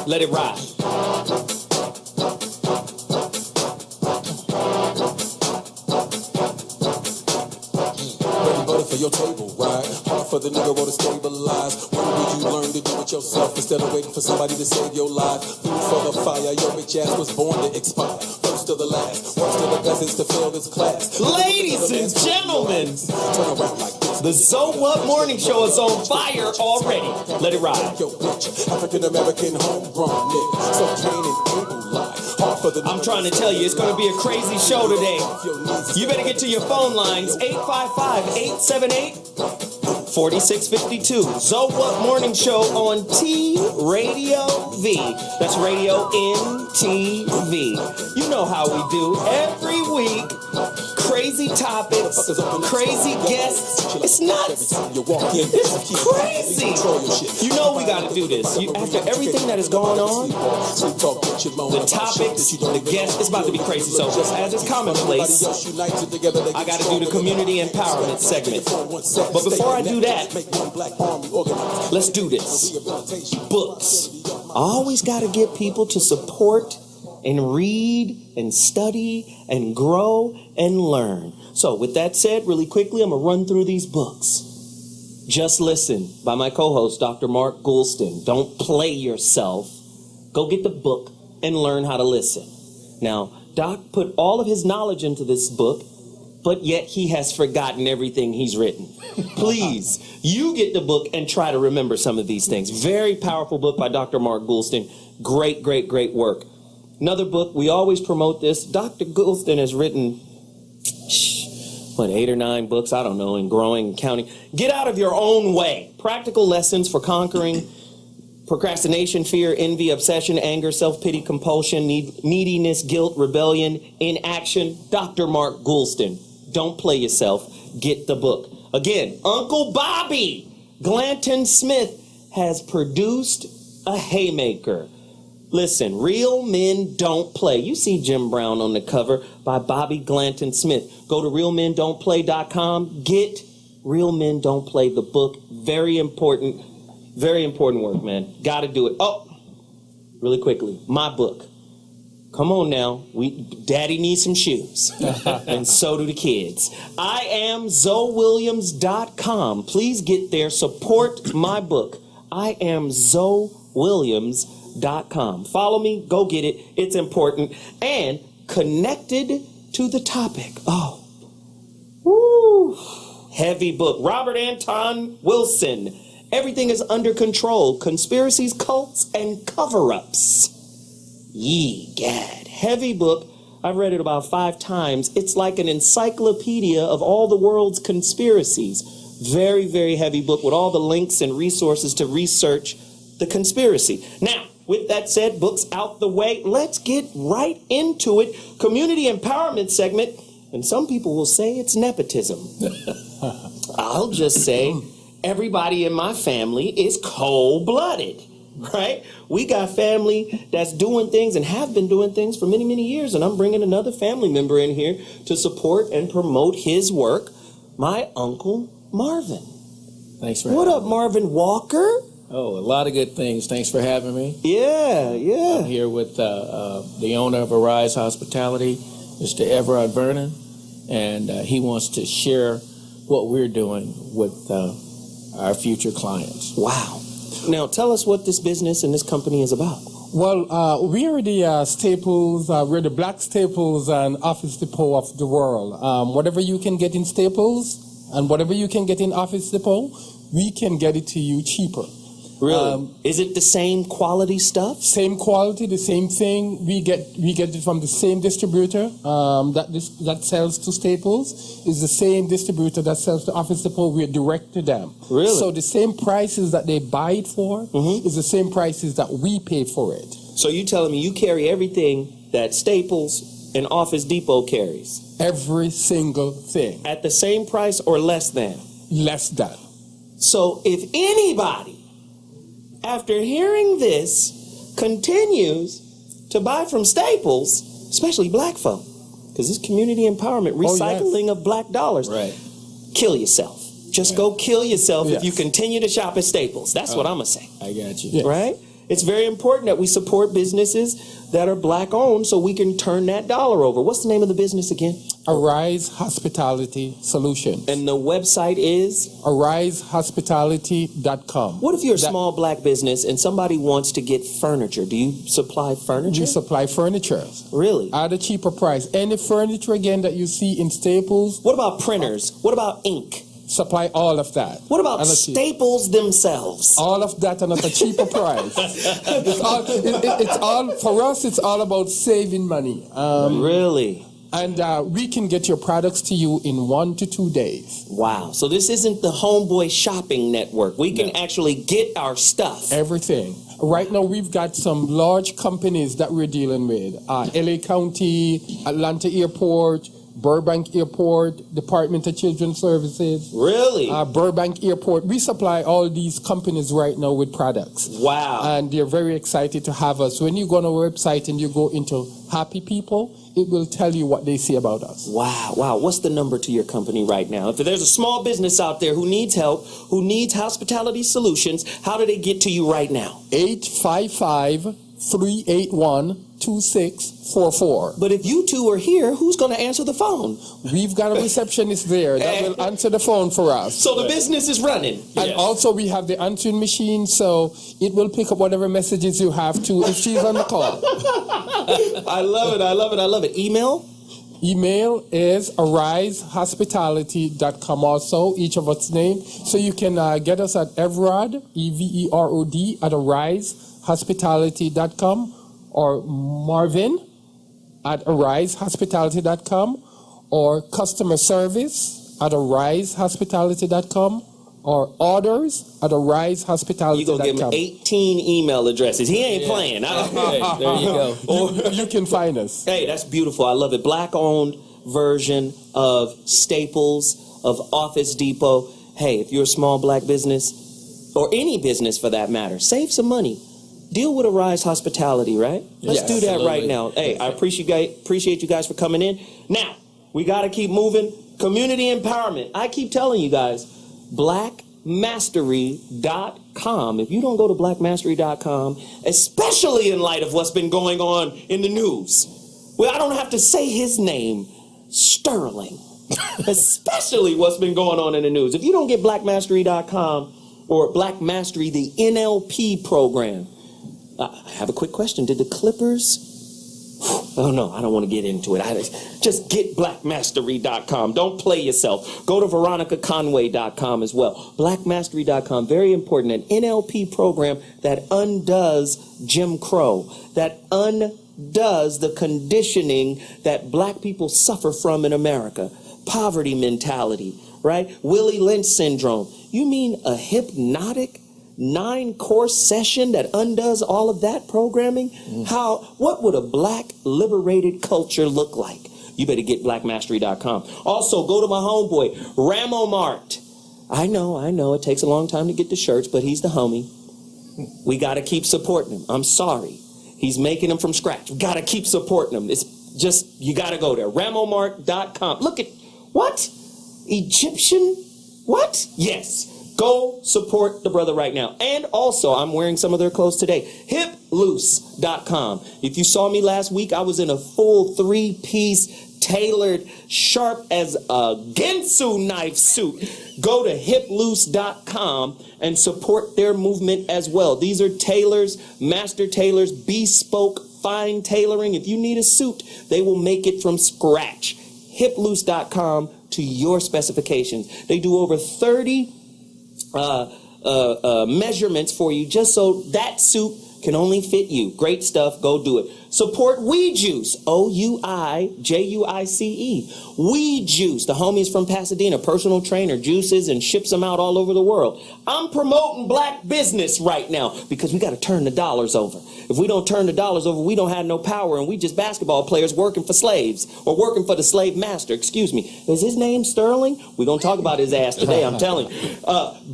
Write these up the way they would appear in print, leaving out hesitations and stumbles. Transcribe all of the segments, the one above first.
Let it ride. For your table, right? Hard for the nigga to stabilize. When did you learn to do it yourself instead of waiting for somebody to save your life? Food for the fire, your bitch ass was born to expire. First to the last, worst to the best is to fail this class. Ladies and gentlemen, turn around like this. The So What Morning Show is on fire already. Let it ride. Yo, bitch, African American homegrown nigga, so Cain and Abel lie. I'm trying to tell you, it's going to be a crazy show today. You better get to your phone lines, 855-878-4652. So What Morning Show on T Radio V. That's Radio NTV. You know how we do every week. Crazy topics, crazy guests. It's nuts. It's crazy. You know we got to do this. After everything that is going on, the topics, the guests, it's about to be crazy. So as is commonplace, I got to do the community empowerment segment. But before I do that, let's do this. Books. I always got to get people to support and read and study and grow and learn. So with that said, really quickly, I'm going to run through these books. Just Listen by my co-host, Dr. Mark Goulston. Don't play yourself. Go get the book and learn how to listen. Now, Doc put all of his knowledge into this book, but yet he has forgotten everything he's written. Please, you get the book and try to remember some of these things. Very powerful book by Dr. Mark Goulston. Great, great, great work. Another book, we always promote this. Dr. Goulston has written, 8 or 9 books, I don't know, in growing and counting. Get Out of Your Own Way. Practical lessons for conquering procrastination, fear, envy, obsession, anger, self-pity, compulsion, neediness, guilt, rebellion, inaction. Dr. Mark Goulston. Don't play yourself. Get the book. Again, Uncle Bobby Glanton Smith has produced a haymaker. Listen, Real Men Don't Play. You see Jim Brown on the cover by Bobby Glanton Smith. Go to realmendon'tplay.com. Get Real Men Don't Play, the book. Very important work, man. Got to do it. Oh, really quickly, my book. Come on now. Daddy needs some shoes. And so do the kids. IamZoeWilliams.com. Please get there. Support my book. IamZoeWilliams.com. Follow me. Go get it. It's important. And connected to the topic. Oh. Woo. Heavy book. Robert Anton Wilson. Everything is under control. Conspiracies, cults, and cover-ups. Ye gad. Heavy book. I've read it about 5 times. It's like an encyclopedia of all the world's conspiracies. Very, very heavy book with all the links and resources to research the conspiracy. Now, with that said, books out the way, let's get right into it. Community empowerment segment. And some people will say it's nepotism. I'll just say everybody in my family is cold-blooded, right? We got family that's doing things and have been doing things for many, many years, and I'm bringing another family member in here to support and promote his work, my Uncle Marvin. Thanks for What having up, me. Marvin Walker? Oh, a lot of good things. Thanks for having me. Yeah. I'm here with the owner of Arise Hospitality, Mr. Everard Vernon, and he wants to share what we're doing with our future clients. Wow. Now, tell us what this business and this company is about. Well, we are the Staples, we're the black Staples and Office Depot of the world. Whatever you can get in Staples and whatever you can get in Office Depot, we can get it to you cheaper. Really? Is it the same quality stuff? Same quality, the same thing. We get it from the same distributor that sells to Staples. Is the same distributor that sells to Office Depot. We're direct to them. Really? So the same prices that they buy it for is the same prices that we pay for it. So you telling me you carry everything that Staples and Office Depot carries? Every single thing. At the same price or less than? Less than. So if anybody, after hearing this, continues to buy from Staples, especially black folk, because this community empowerment, recycling of black dollars, Right. Kill yourself. Just go kill yourself if you continue to shop at Staples. That's what I'm going to say. I got you. Yes. Right? It's very important that we support businesses that are black owned so we can turn that dollar over. What's the name of the business again? Arise Hospitality Solutions. And the website is? AriseHospitality.com. What if you're a small black business and somebody wants to get furniture? Do you supply furniture? We supply furniture. Really? At a cheaper price. Any furniture, again, that you see in Staples. What about printers? What about ink? Supply all of that. What about Staples themselves? All of that and at a cheaper price. It's all for us. It's all about saving money. Really? And we can get your products to you in 1 to 2 days. Wow. So this isn't the Homeboy Shopping Network. We can actually get our stuff. Everything. Right now, we've got some large companies that we're dealing with. LA County, Atlanta Airport, Burbank Airport, Department of Children's Services. Really? Burbank Airport. We supply all these companies right now with products. Wow. And they're very excited to have us. When you go on our website and you go into Happy People, it will tell you what they say about us. Wow. Wow. What's the number to your company right now? If there's a small business out there who needs help, who needs hospitality solutions, how do they get to you right now? 855-381-2644. But if you two are here, who's going to answer the phone? We've got a receptionist there that will answer the phone for us. So the business is running. And also we have the answering machine, so it will pick up whatever messages you have to if she's on the call. I love it. I love it. I love it. Email? Email is arisehospitality.com also, each of us name. So you can get us at Everard, EVEROD, at arisehospitality.com, or Marvin at arisehospitality.com, or customer service at arisehospitality.com, or orders at arisehospitality.com. You're going to give him 18 email addresses. He ain't playing. There you go. Or you can find us. Hey, that's beautiful. I love it. Black-owned version of Staples, of Office Depot. Hey, if you're a small black business, or any business for that matter, save some money. Deal with Arise Hospitality, right? Let's do that right now. Hey, I appreciate you guys for coming in. Now, we got to keep moving. Community empowerment. I keep telling you guys, blackmastery.com. If you don't go to blackmastery.com, especially in light of what's been going on in the news, well, I don't have to say his name, Sterling, especially what's been going on in the news. If you don't get blackmastery.com or Black Mastery, the NLP program, I have a quick question. Did the Clippers... Oh, no, I don't want to get into it. Just get blackmastery.com. Don't play yourself. Go to veronicaconway.com as well. Blackmastery.com, very important. An NLP program that undoes Jim Crow, that undoes the conditioning that black people suffer from in America. Poverty mentality, right? Willie Lynch syndrome. You mean a hypnotic 9-course session that undoes all of that programming? What would a black liberated culture look like? You better get blackmastery.com. Also, go to my homeboy, Ramo Mart. I know, it takes a long time to get the shirts, but he's the homie. We got to keep supporting him. I'm sorry. He's making them from scratch. We got to keep supporting him. It's just, you got to go there. RamoMart.com. Look at, what? Egyptian? What? Yes. Go support the brother right now. And also, I'm wearing some of their clothes today. HipLoose.com. If you saw me last week, I was in a full 3-piece, tailored, sharp as a Ginsu knife suit. Go to HipLoose.com and support their movement as well. These are tailors, master tailors, bespoke, fine tailoring. If you need a suit, they will make it from scratch. HipLoose.com to your specifications. They do over 30 measurements for you just so that suit can only fit you. Great stuff. Go do it. Support Weed Juice. OUIJUICE. Weed Juice. The homies from Pasadena, personal trainer, juices and ships them out all over the world. I'm promoting black business right now because we got to turn the dollars over. If we don't turn the dollars over, we don't have no power, and we just basketball players working for slaves, or working for the slave master. Excuse me. Is his name Sterling? We're going to talk about his ass today, I'm telling you.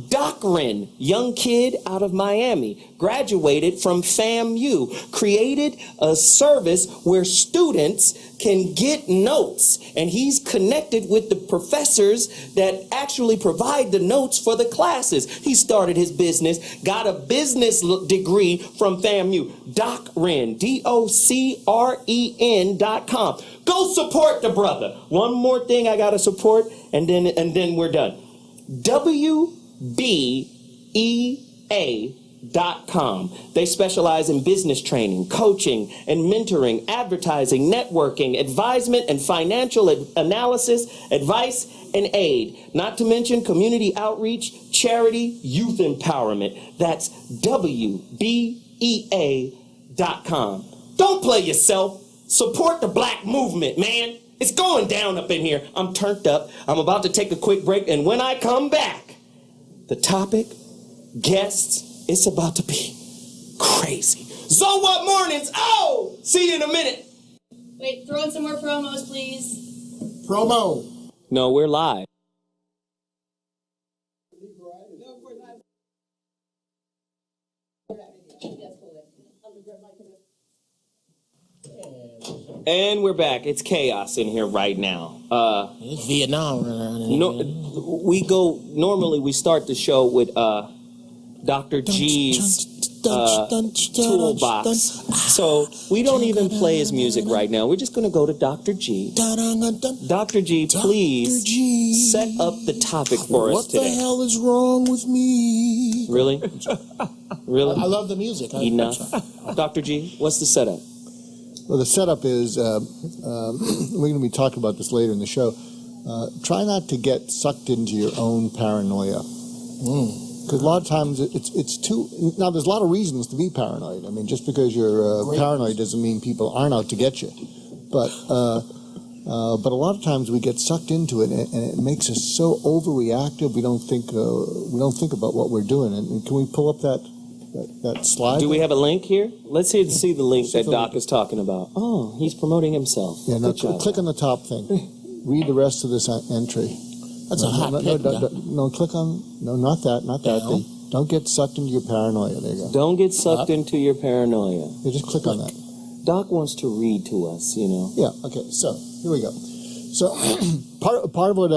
Docrin, young kid out of Miami, graduated from FAMU, created a service where students can get notes, and he's connected with the professors that actually provide the notes for the classes. He started his business, got a business degree from FAMU. DocRen, DocRen.com. Go support the brother. One more thing I gotta support, and then we're done. WBEA.com. They specialize in business training, coaching, and mentoring, advertising, networking, advisement, and financial analysis, advice, and aid. Not to mention community outreach, charity, youth empowerment. That's WBEA.com. Don't play yourself. Support the black movement, man. It's going down up in here. I'm turned up. I'm about to take a quick break, and when I come back, the topic, guests, it's about to be crazy. So what mornings? Oh, see you in a minute. Wait, throw in some more promos, please. Promo. No, we're live. And we're back. It's chaos in here right now. It's Vietnam. Normally we start the show with Dr. G's toolbox. So we don't even play his music right now. We're just going to go to Dr. G. Dr. G, please set up the topic for us today. What the hell is wrong with me? Really? Really? I love the music. Enough. Dr. G, what's the setup? Well, the setup is, we're going to be talking about this later in the show. Try not to get sucked into your own paranoia. Because a lot of times it's too... Now, there's a lot of reasons to be paranoid. I mean, just because you're paranoid doesn't mean people aren't out to get you. But a lot of times we get sucked into it, and it makes us so overreactive. We don't think about what we're doing. And can we pull up that slide? Do we have a link here? Let's see the link that Doc is talking about. Oh, he's promoting himself. Yeah, no, click on the top thing. Read the rest of this entry. That's a hot pick. No, click on... No, not that thing. Don't get sucked into your paranoia. There you go. Don't get sucked into your paranoia. Yeah, just click on that. Doc wants to read to us, you know. Yeah, okay, so here we go. So part of what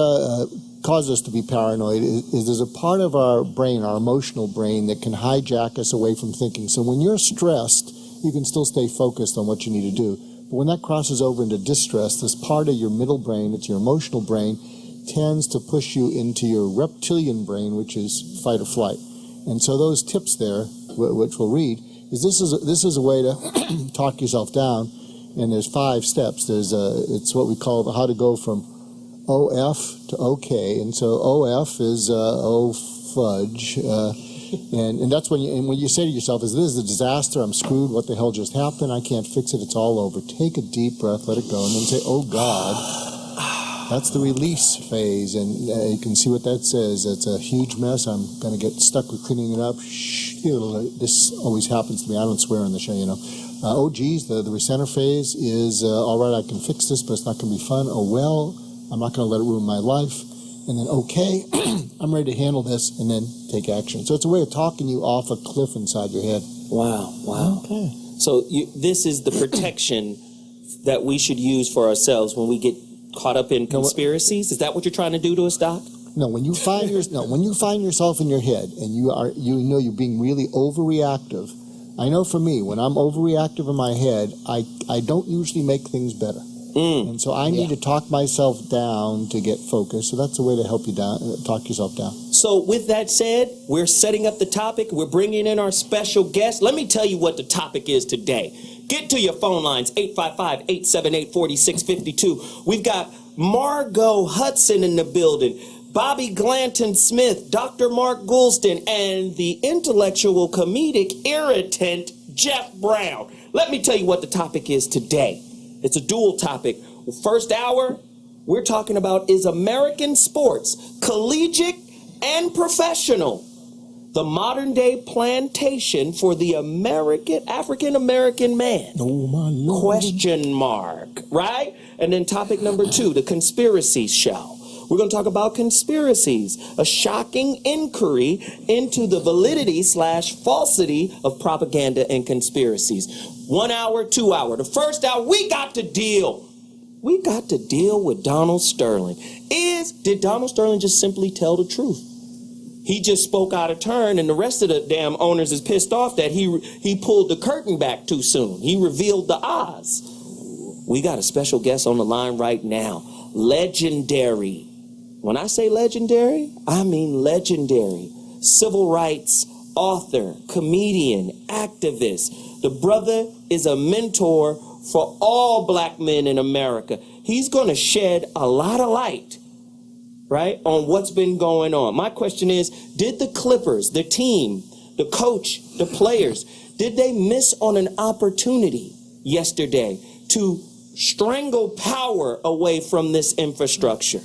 causes us to be paranoid is there's a part of our brain, our emotional brain, that can hijack us away from thinking. So when you're stressed, you can still stay focused on what you need to do. But when that crosses over into distress, this part of your middle brain, it's your emotional brain, tends to push you into your reptilian brain, which is fight or flight. And so those tips there, which we'll read, this is a way to talk yourself down. And there's 5 steps. It's what we call how to go from OF to OK. And so OF is oh fudge, and that's when you say to yourself, "This is a disaster. I'm screwed. What the hell just happened? I can't fix it. It's all over." Take a deep breath, let it go, and then say, "Oh God." That's the release phase, and you can see what that says. It's a huge mess. I'm going to get stuck with cleaning it up. This always happens to me. I don't swear on the show, you know. Oh, geez, the recenter phase is, all right, I can fix this, but it's not going to be fun. Oh, well, I'm not going to let it ruin my life. And then, okay, I'm ready to handle this, and then take action. So it's a way of talking you off a cliff inside your head. Wow. Okay. So this is the protection that we should use for ourselves when we get caught up in conspiracies? Is that what you're trying to do to us, Doc? No, when you find yourself in your head and you're being really overreactive. I know for me, when I'm overreactive in my head, I don't usually make things better. And so I need to talk myself down to get focused. So that's a way to help you talk yourself down. So with that said, we're setting up the topic. We're bringing in our special guest. Let me tell you what the topic is today. Get to your phone lines, 855-878-4652. We've got Margot Hudson in the building, Bobby Glanton Smith, Dr. Mark Goulston, and the intellectual comedic irritant, Jeff Brown. Let me tell you what the topic is today. It's a dual topic. First hour, we're talking about is American sports, collegiate and professional, the modern day plantation for the African American man? Oh, my Lord. Question mark, right? And then topic number 2, the conspiracy show. We're going to talk about conspiracies, a shocking inquiry into the validity/falsity of propaganda and conspiracies. 1 hour, 2 hour. The first hour, we got to deal with Donald Sterling. Did Donald Sterling just simply tell the truth? He just spoke out of turn, and the rest of the damn owners is pissed off that he pulled the curtain back too soon. He revealed the Oz. We got a special guest on the line right now. Legendary. When I say legendary, I mean legendary. Civil rights author, comedian, activist. The brother is a mentor for all black men in America. He's going to shed a lot of light, right, on what's been going on. My question is, did the Clippers, the team, the coach, the players, did they miss on an opportunity yesterday to strangle power away from this infrastructure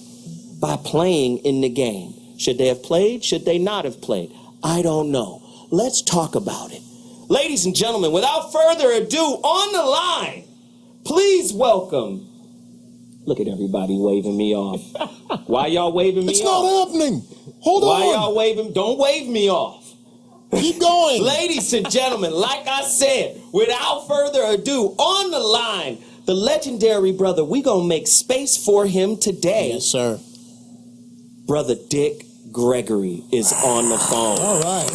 by playing in the game? Should they have played? Should they not have played? I don't know. Let's talk about it. Ladies and gentlemen, without further ado, on the line, please welcome. Look at everybody waving me off. Why y'all waving me It's off? not happening. Hold Why on. y'all waving? Don't wave me off. Keep going. Ladies and gentlemen, like I said, without further ado, on the line, the legendary brother, we gonna make space for him today. Yes, sir. Brother Dick Gregory is on the phone. All right.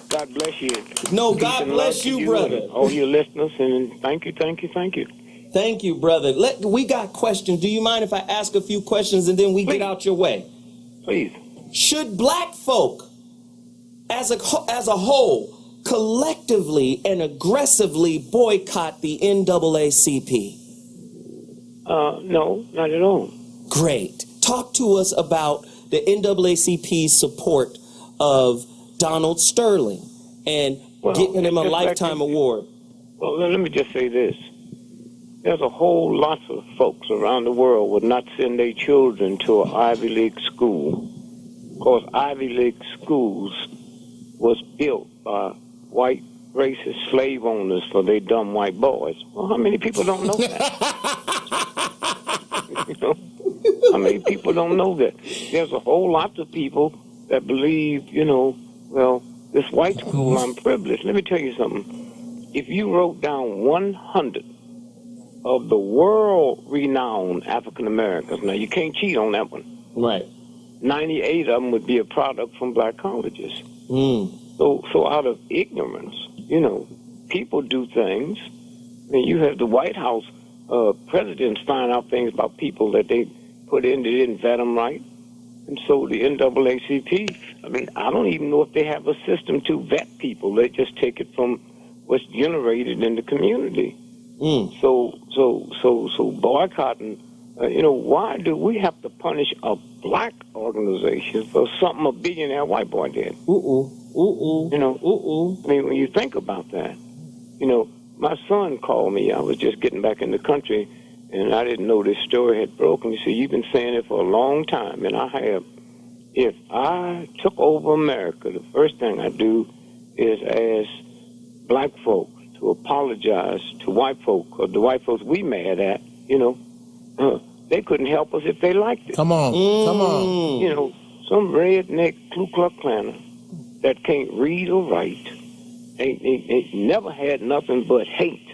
God bless you. No, Peace God and bless love to you, brother. and all your listeners, and thank you. Thank you, brother. We got questions. Do you mind if I ask a few questions and then we Please. get out your way? Please. Should black folk, as a whole, collectively and aggressively boycott the NAACP? No, not at all. Great. Talk to us about the NAACP's support of Donald Sterling and getting him a lifetime award. Well, let me just say this. There's a whole lot of folks around the world would not send their children to an Ivy League school, because Ivy League schools was built by white racist slave owners for their dumb white boys. Well, how many people don't know that? You know? How many people don't know that? There's a whole lot of people that believe, well, this white school, I'm privileged. Let me tell you something. If you wrote down 100 of the world-renowned African Americans, now you can't cheat on that one. Right. 98 of them would be a product from black colleges. So out of ignorance, people do things. I mean, you have the White House presidents find out things about people that they put in, they didn't vet them right. And so the NAACP, I mean, I don't even know if they have a system to vet people. They just take it from what's generated in the community. So boycotting, why do we have to punish a black organization for something a billionaire white boy did? I mean, when you think about that, my son called me. I was just getting back in the country, and I didn't know this story had broken. He said, you've been saying it for a long time, and I have. If I took over America, the first thing I do is ask black folk to apologize to white folk, or the white folks we mad at, they couldn't help us if they liked it. Come on. Some redneck Ku Klux Klaner that can't read or write, ain't never had nothing but hate.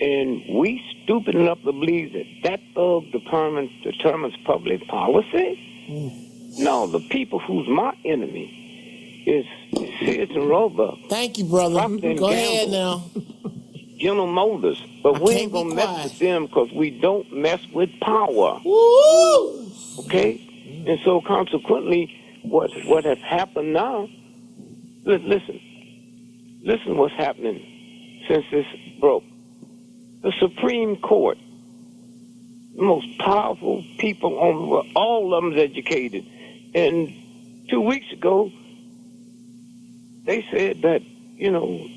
And we stupid enough to believe that thug determines public policy? No, the people who's my enemy is Sears and Roebuck. Thank you, brother. Go ahead now. General Motors. But we ain't going to mess with them because we don't mess with power. Woo! Okay? And so consequently, what has happened now, listen what's happening since this broke. The Supreme Court, the most powerful people on the world, all of them is educated. And 2 weeks ago, they said that, University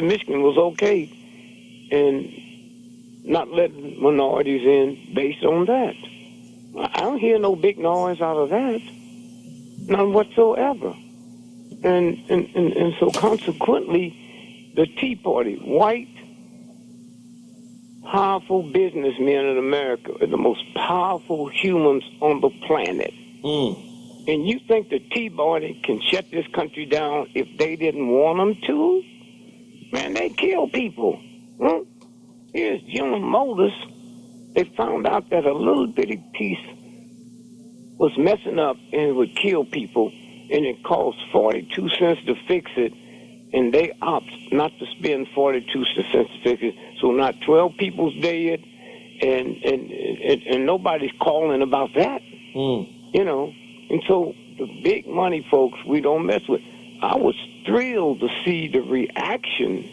of Michigan was okay and not letting minorities in based on that. I don't hear no big noise out of that. None whatsoever. And so consequently, the Tea Party, white, powerful businessmen in America are the most powerful humans on the planet. And you think the Tea Party can shut this country down if they didn't want them to? Man, they kill people. Here's General Motors. They found out that a little bitty piece was messing up and it would kill people, and it cost 42 cents to fix it, and they opt not to spend 42 cents to fix it. So not 12 people's dead, and nobody's calling about that. You know, and so the big money folks we don't mess with. I was thrilled to see the reaction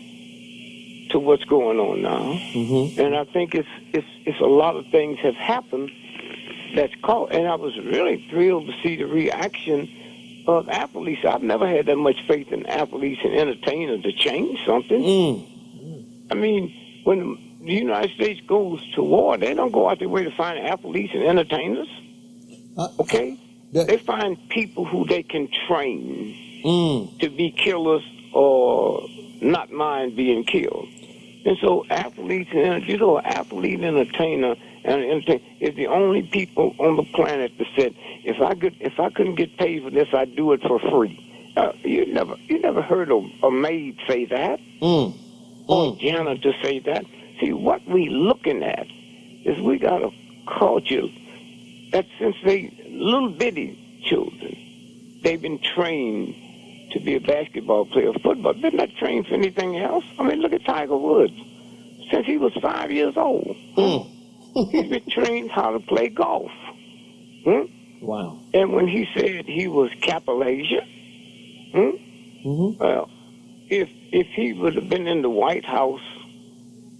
to what's going on now, and I think it's a lot of things have happened that's called, and I was really thrilled to see the reaction of athletes. I've never had that much faith in athletes and entertainers to change something. I mean, when the United States goes to war, they don't go out their way to find athletes and entertainers. Okay? They find people who they can train to be killers or not mind being killed. And so athletes, you know, an athlete, entertainer, is the only people on the planet that said, if I couldn't get paid for this, I'd do it for free. You never heard a maid say that, or a janitor say that. See, what we looking at is we got a culture that since they little bitty children, they've been trained to be a basketball player, football. They're not trained for anything else. I mean, look at Tiger Woods. Since he was 5 years old, he's been trained how to play golf. Wow. And when he said he was Capalasia, well, if he would have been in the White House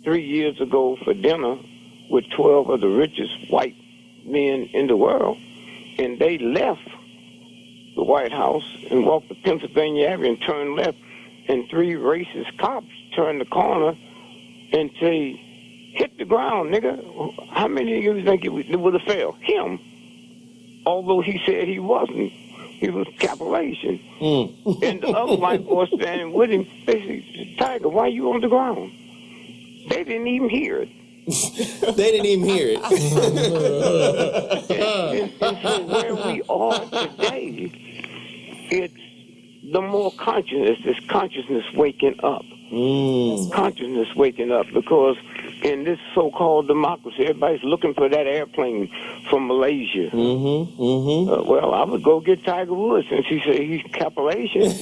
3 years ago for dinner with 12 of the richest white men in the world, and they left the White House and walked to Pennsylvania Avenue and turned left, and 3 racist cops turned the corner and say, hit the ground, nigga. How many of you think it would have failed? Him. Although he said he wasn't. He was Capulation. And the other white boy standing with him, they said, Tiger, why you on the ground? They didn't even hear it. They didn't even hear it. and so where we are today, it's the more consciousness, this consciousness waking up. Consciousness waking up, because in this so-called democracy, everybody's looking for that airplane from Malaysia. Well, I would go get Tiger Woods since he said he's Capulation.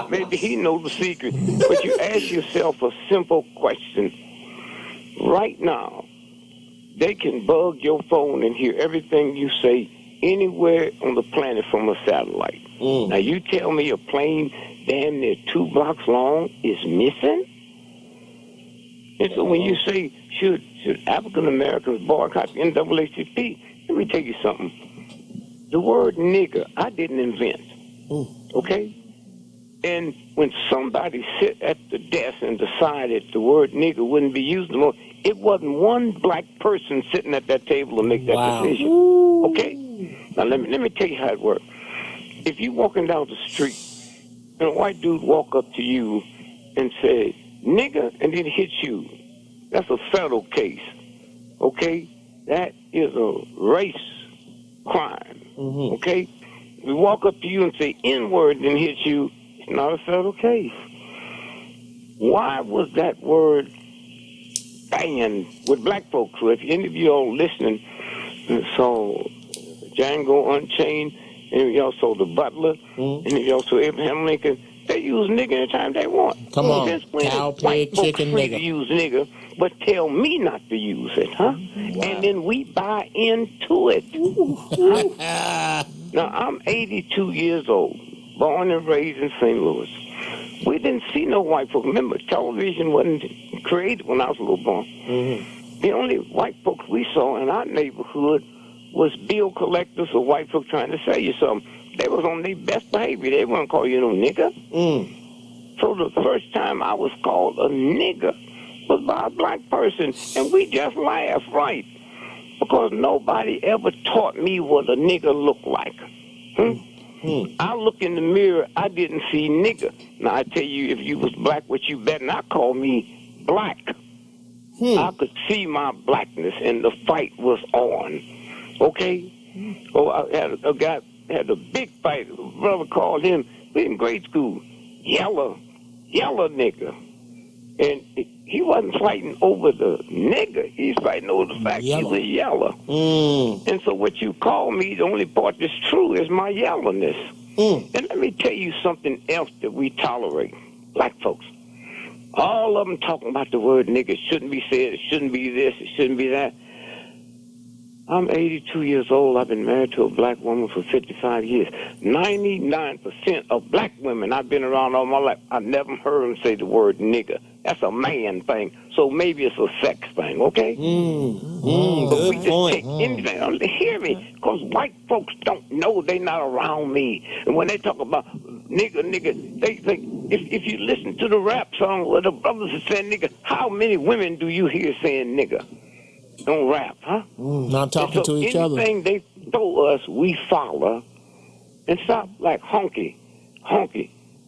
Maybe he knows the secret. But you ask yourself a simple question. Right now, they can bug your phone and hear everything you say anywhere on the planet from a satellite. Now, you tell me a plane damn near 2 blocks long is missing? And so when you say, should African Americans boycott the NAACP, let me tell you something. The word nigger, I didn't invent. Okay? And when somebody sit at the desk and decided the word nigger wouldn't be used anymore, it wasn't one black person sitting at that table to make that decision. Okay? Now let me tell you how it works. If you walking down the street and a white dude walk up to you and say, nigger, and then hit you, that's a federal case. Okay? That is a race crime. Okay? If we walk up to you and say N-word and then hit you, it's not a federal case. Why was that word banned with black folks? So if any of you all listening saw Django Unchained, and y'all saw The Butler, and y'all saw Abraham Lincoln, they use nigger anytime they want. Come on, cow, pig, chicken, nigger. To use nigger, but tell me not to use it, huh? Wow. And then we buy into it. Now, I'm 82 years old, born and raised in St. Louis. We didn't see no white folks. Remember, television wasn't created when I was a little boy. The only white folks we saw in our neighborhood was bill collectors or white folks trying to sell you something. They was on their best behavior. They wouldn't call you no nigger. So the first time I was called a nigger was by a black person, and we just laughed, right? Because nobody ever taught me what a nigger looked like. I look in the mirror, I didn't see nigger. Now, I tell you, if you was black, what you better not call me black. I could see my blackness, and the fight was on. Okay? Oh, I had a guy had a big fight. A brother called him in grade school, yellow nigger. And he wasn't fighting over the nigger. He's fighting over the fact he's a yellow. And so what you call me, the only part that's true is my yellowness. And let me tell you something else that we tolerate, black folks. All of them talking about the word nigger. It shouldn't be said. It shouldn't be this. It shouldn't be that. I'm 82 years old. I've been married to a black woman for 55 years. 99% of black women I've been around all my life, I've never heard them say the word nigger. That's a man thing. So maybe it's a sex thing, okay? But we just take anything. Hear me, because white folks don't know. They're not around me. And when they talk about nigger, they think, if you listen to the rap song where the brothers are saying nigger, how many women do you hear saying nigger? Don't rap, huh? Not talking to each other. Anything they throw us, we follow. And stop like honky.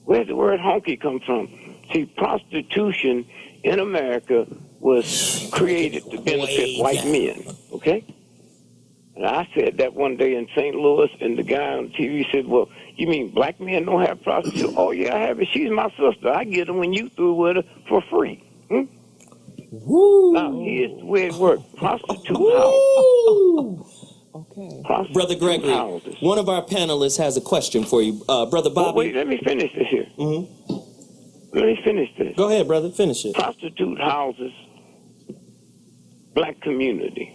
Where's the word honky come from? See, prostitution in America was created to benefit white men, okay? And I said that one day in St. Louis, and the guy on TV said, well, you mean black men don't have prostitution? Oh, yeah, I have it. She's my sister. I get her when you through with her for free. Now, here's the way it works. Prostitute houses. Okay. Brother Gregory, one of our panelists has a question for you. Brother Bobby. Oh, wait, let me finish this here. Let me finish this. Go ahead, brother. Finish it. Prostitute houses, black community.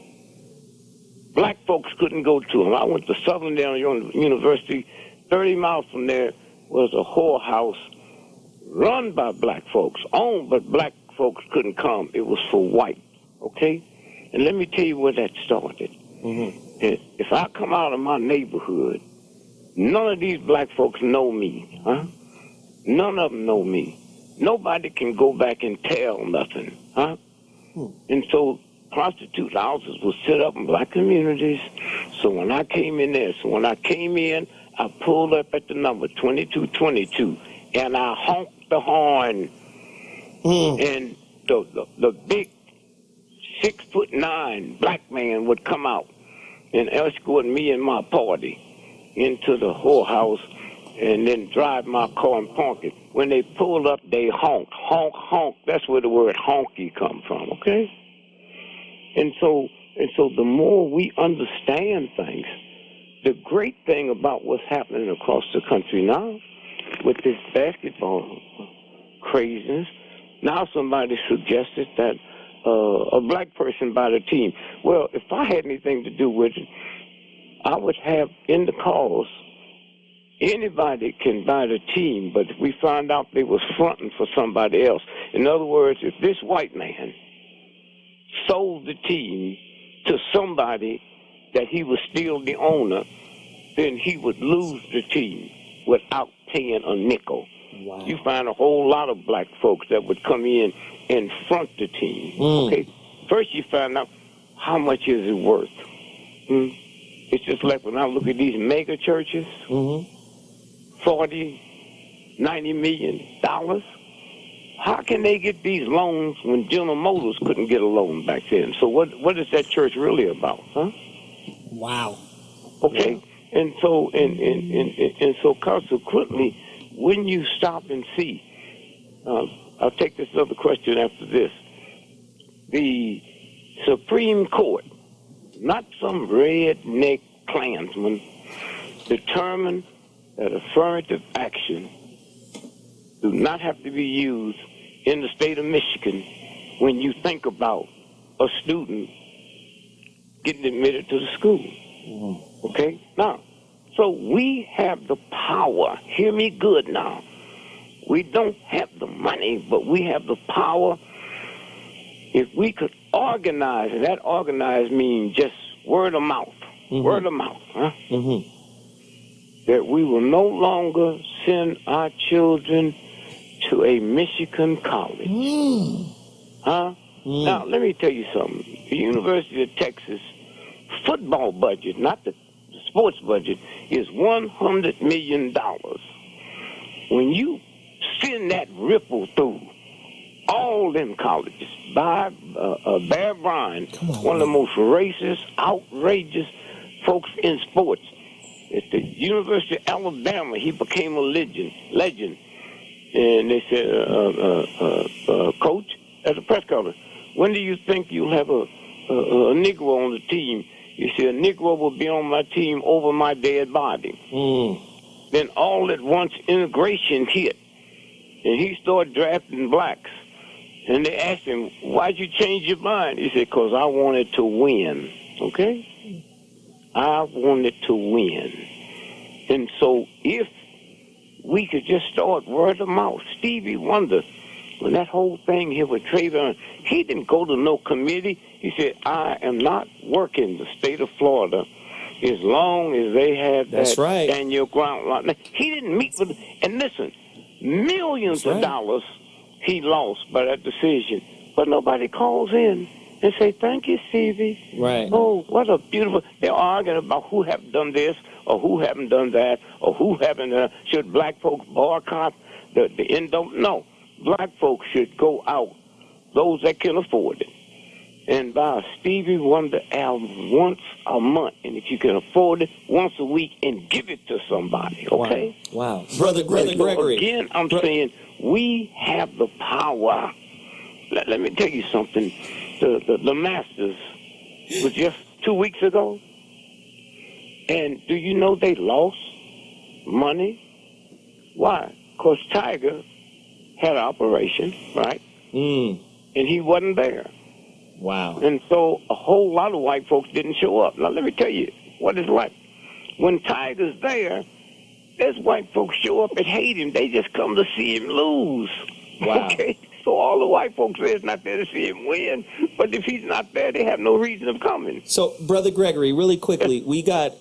Black folks couldn't go to them. I went to Southern University. 30 miles from there was a whorehouse run by black folks, owned, but black folks couldn't come. It was for white, okay? And let me tell you where that started. If I come out of my neighborhood, none of these black folks know me, huh? None of them know me. Nobody can go back and tell nothing, huh? And so prostitute houses will sit up in black communities. So when I came in, I pulled up at the number 2222, and I honked the horn. And the big 6'9" black man would come out and escort me and my party into the whorehouse and then drive my car and park it. When they pulled up, they honked. Honk, honk. That's where the word honky come from, okay? And so the more we understand things, the great thing about what's happening across the country now with this basketball craziness, now somebody suggested that a black person buy the team. Well, if I had anything to do with it, I would have in the cause, anybody can buy the team, but if we find out they was fronting for somebody else. In other words, if this white man sold the team to somebody that he was still the owner, then he would lose the team without paying a nickel. Wow. You find a whole lot of black folks that would come in and front the team. Okay, first you find out how much is it worth. It's just like when I look at these mega churches, $40, $90 million. How can they get these loans when General Motors couldn't get a loan back then? So what is that church really about, huh? Wow. Okay, yeah. And so consequently, when you stop and see, I'll take this other question after this. The Supreme Court, not some redneck Klansman, determined that affirmative action do not have to be used in the state of Michigan when you think about a student getting admitted to the school. Okay? Now, so we have the power. Hear me good now. We don't have the money, but we have the power. If we could organize, and that organize means just word of mouth. Word of mouth, huh? That we will no longer send our children to a Michigan college. Huh? Now, let me tell you something. The University of Texas football budget, not the sports budget, is $100 million. When you send that ripple through all them colleges. Bear Bryant, one of the most racist, outrageous folks in sports. At the University of Alabama, he became a legend. And they said, Coach, at the press conference, when do you think you'll have a Negro on the team? You said, a Negro will be on my team over my dead body. Then all at once, integration hit. And he started drafting blacks. And they asked him, why'd you change your mind? He said, because I wanted to win. Okay? I wanted to win. And so if we could just start word of mouth. Stevie Wonder, when that whole thing here with Trayvon, he didn't go to no committee. He said, I am not working the state of Florida as long as they have that Daniel ground line. He didn't meet with, and listen, millions of dollars he lost by that decision. But nobody calls in and say, thank you, Stevie. Right. Oh, what a beautiful, they're arguing about who haven't done this or who haven't done that or who haven't, should black folks boycott the NAACP? No, black folks should go out, those that can afford it, and buy a Stevie Wonder album once a month, and if you can afford it, once a week, and give it to somebody, okay? Wow. Brother Gregory. Again, I'm saying we have the power. Let me tell you something. The Masters was just 2 weeks ago, and do you know they lost money? Why? Because Tiger had an operation, right? And he wasn't there. Wow. And so a whole lot of white folks didn't show up. Now, let me tell you what it's like. When Tiger's there, there's white folks show up and hate him. They just come to see him lose. Wow. Okay? So all the white folks there is not there to see him win. But if he's not there, they have no reason of coming. So, Brother Gregory, really quickly, we got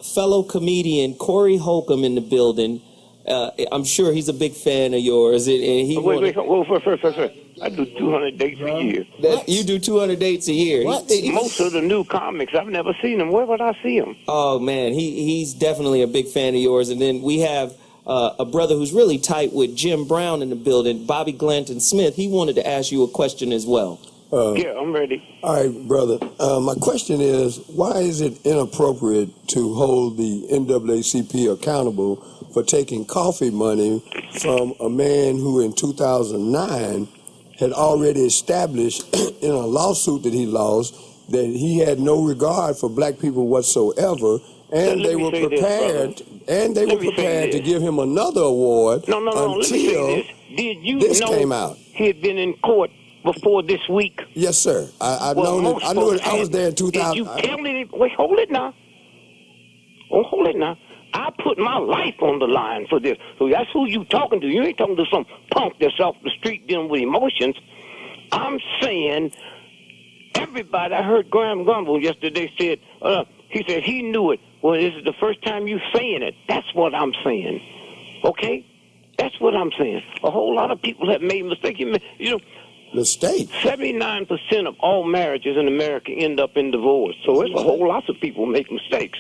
fellow comedian Corey Holcomb in the building. I'm sure he's a big fan of yours. And he first. I do 200 dates a year. You do 200 dates a year. Most of the new comics, I've never seen them. Where would I see them? Oh, man, he's definitely a big fan of yours. And then we have a brother who's really tight with Jim Brown in the building, Bobby Glanton Smith. He wanted to ask you a question as well. Yeah, I'm ready. All right, brother. My question is, why is it inappropriate to hold the NAACP accountable for taking coffee money from a man who in 2009 had already established in a lawsuit that he lost that he had no regard for black people whatsoever, and they were prepared to give him another award until Did you this know came out. He had been in court before this week? Yes, sir. I knew it. I was there in 2000. Did you tell me? Wait, hold it now. Oh, hold it now. I put my life on the line for this. So that's who you talking to. You ain't talking to some punk that's off the street dealing with emotions. I'm saying everybody. I heard Graham Gumbel yesterday said, he said he knew it. Well, this is the first time you saying it. That's what I'm saying. Okay? That's what I'm saying. A whole lot of people have made mistakes. You know, mistake. 79% of all marriages in America end up in divorce. So it's a whole lot of people make mistakes.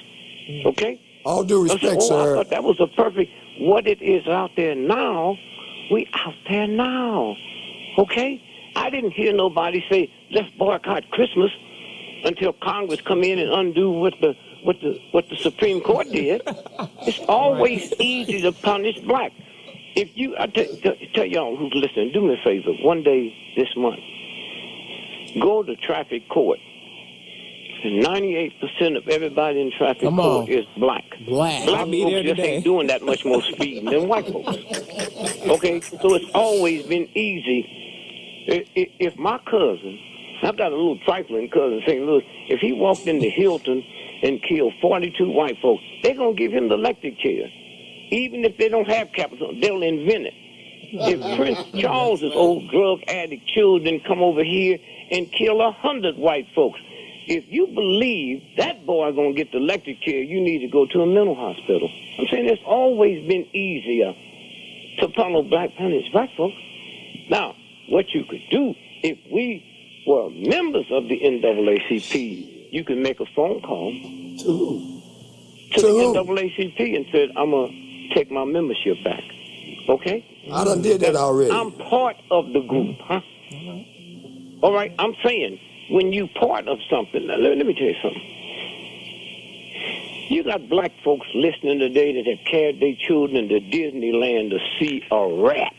Okay? All due respect, sir. I thought that was a perfect. What it is out there now, we out there now. Okay? I didn't hear nobody say, let's boycott Christmas until Congress come in and undo what the Supreme Court did. It's always easy to punish black. If you, I tell y'all who's listening, do me a favor. One day this month, go to traffic court. 98% of everybody in traffic court is black. Black folks just ain't doing that much more speeding than white folks. Okay, so it's always been easy. If my cousin, I've got a little trifling cousin in St. Louis, if he walked into Hilton and killed 42 white folks, they're going to give him the electric chair. Even if they don't have capital, they'll invent it. If Prince Charles's old drug addict children come over here and kill 100 white folks, if you believe that boy going to get the electric chair, you need to go to a mental hospital. I'm saying it's always been easier to punish black folks. Now, what you could do, if we were members of the NAACP, you could make a phone call to the NAACP and said, I'm going to take my membership back. Okay? I done did that already. I'm part of the group, huh? All right, I'm saying, when you part of something, now, let me tell you something. You got black folks listening today that have carried their children to Disneyland to see a rat.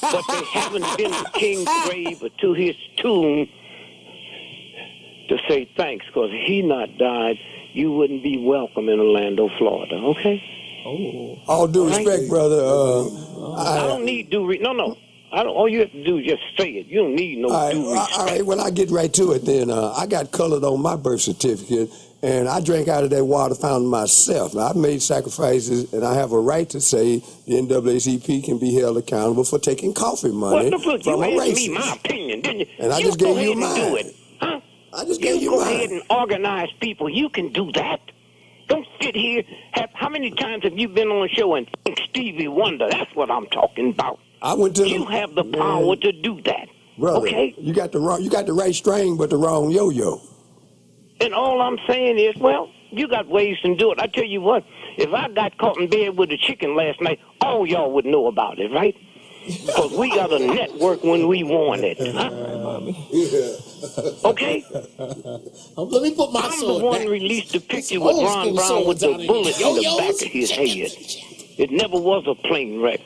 But they haven't been to King's grave or to his tomb to say thanks, because if he not died, you wouldn't be welcome in Orlando, Florida, okay? Oh. All due respect, brother. I don't need no. All you have to do is just say it. You don't need no due respect. All right, well, I get right to it then. I got colored on my birth certificate, and I drank out of that water fountain myself. Now, I've made sacrifices, and I have a right to say the NAACP can be held accountable for taking coffee money look, from a you asked racist. me my opinion, didn't you? And I you just go gave ahead you and mine. do it, huh? I just gave you go mine. ahead and organize people. You can do that. Don't sit here. How many times have you been on a show and think Stevie Wonder? That's what I'm talking about. I went to you have the power to do that. Brother, okay? You got the right string, but the wrong yo-yo. And all I'm saying is, well, you got ways to do it. I tell you what, if I got caught in bed with a chicken last night, all y'all would know about it, right? Because we got a network when we want it. Huh? Okay? Let me put my I'm the one who released the picture with Ron Brown with the bullet in the back of his head. It never was a plane wreck.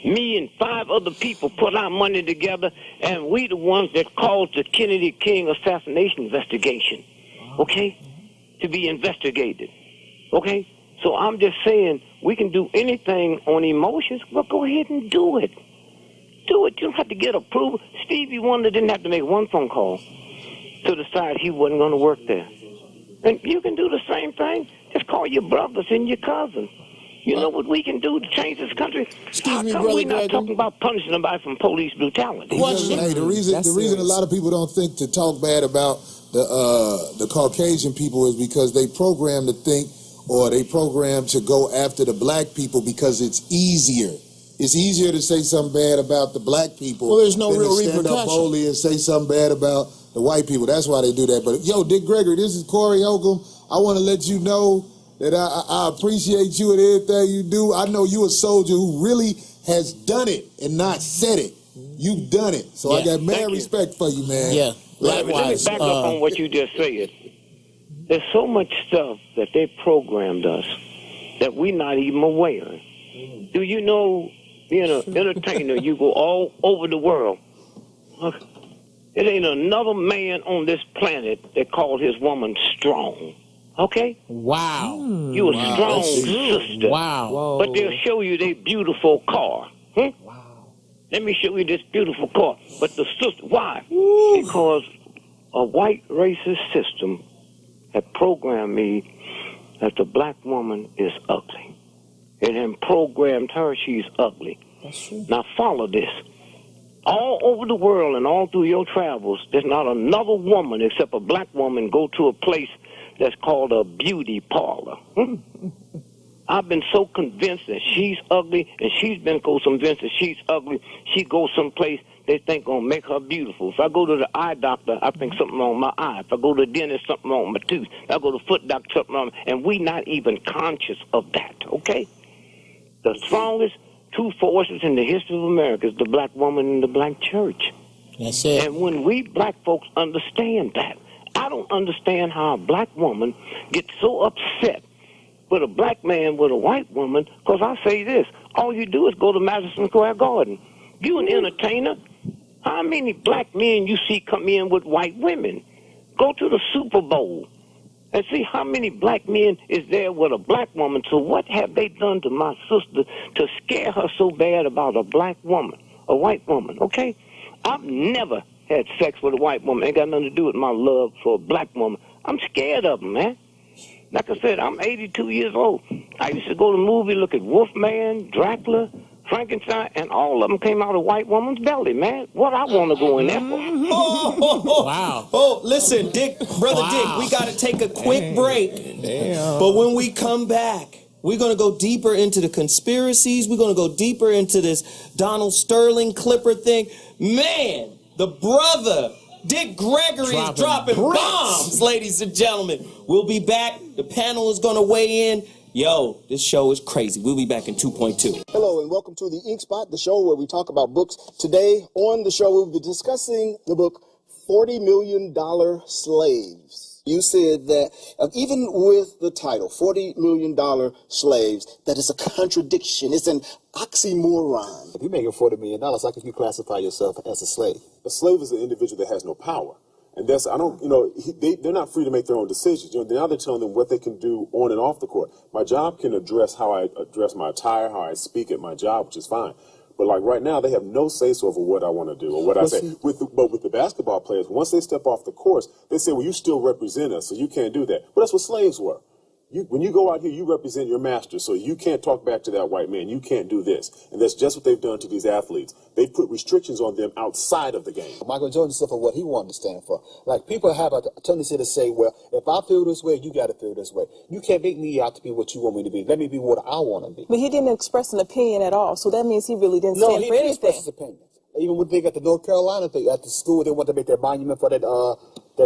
Me and 5 other people put our money together, and we the ones that caused the Kennedy King assassination investigation, okay, to be investigated, okay? So I'm just saying we can do anything on emotions, but go ahead and do it. Do it. You don't have to get approval. Stevie Wonder didn't have to make one phone call to decide he wasn't going to work there. And you can do the same thing. Just call your brothers and your cousins. You know what we can do to change this country? How come we're not talking about punishing somebody from police brutality? Hey, the reason a lot of people don't think to talk bad about the Caucasian people is because they program to think, or they program to go after the black people because it's easier. It's easier to say something bad about the black people. Well, there's no than real to stand up repercussion. boldly and say something bad about the white people. That's why they do that. But yo, Dick Gregory, this is Corey Holcomb. I want to let you know that I appreciate you and everything you do. I know you a soldier who really has done it and not said it. You've done it. So I got mad respect for you, man. Yeah, likewise. Let me back up on what you just said. There's so much stuff that they programmed us that we're not even aware of. Do you know, being an entertainer, you go all over the world. It ain't another man on this planet that called his woman strong. Okay? Wow. You a strong sister. Wow. But they'll show you their beautiful car. Wow. Let me show you this beautiful car. But the sister, why? Because a white racist system had programmed me that the black woman is ugly. It had programmed her she's ugly. That's true. Now follow this. All over the world and all through your travels, there's not another woman except a black woman go to a place that's called a beauty parlor. I've been so convinced that she's ugly, and she's been so convinced that she's ugly, she goes someplace they think gonna make her beautiful. If I go to the eye doctor, I think something wrong with my eye. If I go to the dentist, something wrong with my tooth. If I go to the foot doctor, something wrong. And we not even conscious of that, okay? The strongest two forces in the history of America is the black woman and the black church. That's it. And when we black folks understand that, I don't understand how a black woman gets so upset with a black man with a white woman, because I say this, all you do is go to Madison Square Garden. You an entertainer. How many black men you see come in with white women? Go to the Super Bowl and see how many black men is there with a black woman. So what have they done to my sister to scare her so bad about a black woman, a white woman, okay? I've never had sex with a white woman. Ain't got nothing to do with my love for a black woman. I'm scared of them, man. Like I said, I'm 82 years old. I used to go to the movie, look at Wolfman, Dracula, Frankenstein, and all of them came out of a white woman's belly, man. What I want to go in there for? Wow. Oh, listen, Dick, Brother Dick, we got to take a quick break. But when we come back, we're going to go deeper into the conspiracies. We're going to go deeper into this Donald Sterling Clipper thing. Man, the brother, Dick Gregory, is dropping bombs, ladies and gentlemen. We'll be back. The panel is going to weigh in. Yo, this show is crazy. We'll be back in 2.2. Hello and welcome to the Ink Spot, the show where we talk about books. Today on the show we'll be discussing the book $40 Million Slaves. You said that even with the title, $40 Million Slaves, that is a contradiction. It's an oxymoron. If you're making $40 million, how can you classify yourself as a slave? A slave is an individual that has no power. And that's, they're not free to make their own decisions. Now they're telling them what they can do on and off the court. My job can address how I address my attire, how I speak at my job, which is fine. But like right now, they have no say-so over what I want to do or what I say. But with the basketball players, once they step off the course, they say, well, you still represent us, so you can't do that. But that's what slaves were. When you go out here, you represent your master, so you can't talk back to that white man. You can't do this. And that's just what they've done to these athletes. They put restrictions on them outside of the game. Michael Jordan stood for what he wanted to stand for. Like, people have a tendency to say, well, if I feel this way, you got to feel this way. You can't make me out to be what you want me to be. Let me be what I want to be. But he didn't express an opinion at all, so that means he really didn't stand for anything. No, he didn't express his opinion. Even when they got the North Carolina thing, at the school, they wanted to make their monument for that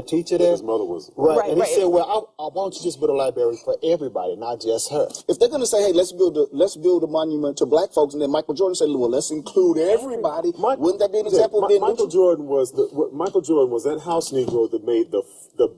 teacher there. His mother was. Right. And he said, well, I want you to just build a library for everybody, not just her. If they're going to say, hey, let's build a monument to black folks, and then Michael Jordan said, well, let's include everybody, wouldn't that be an example of being Michael Jordan was that house Negro that made the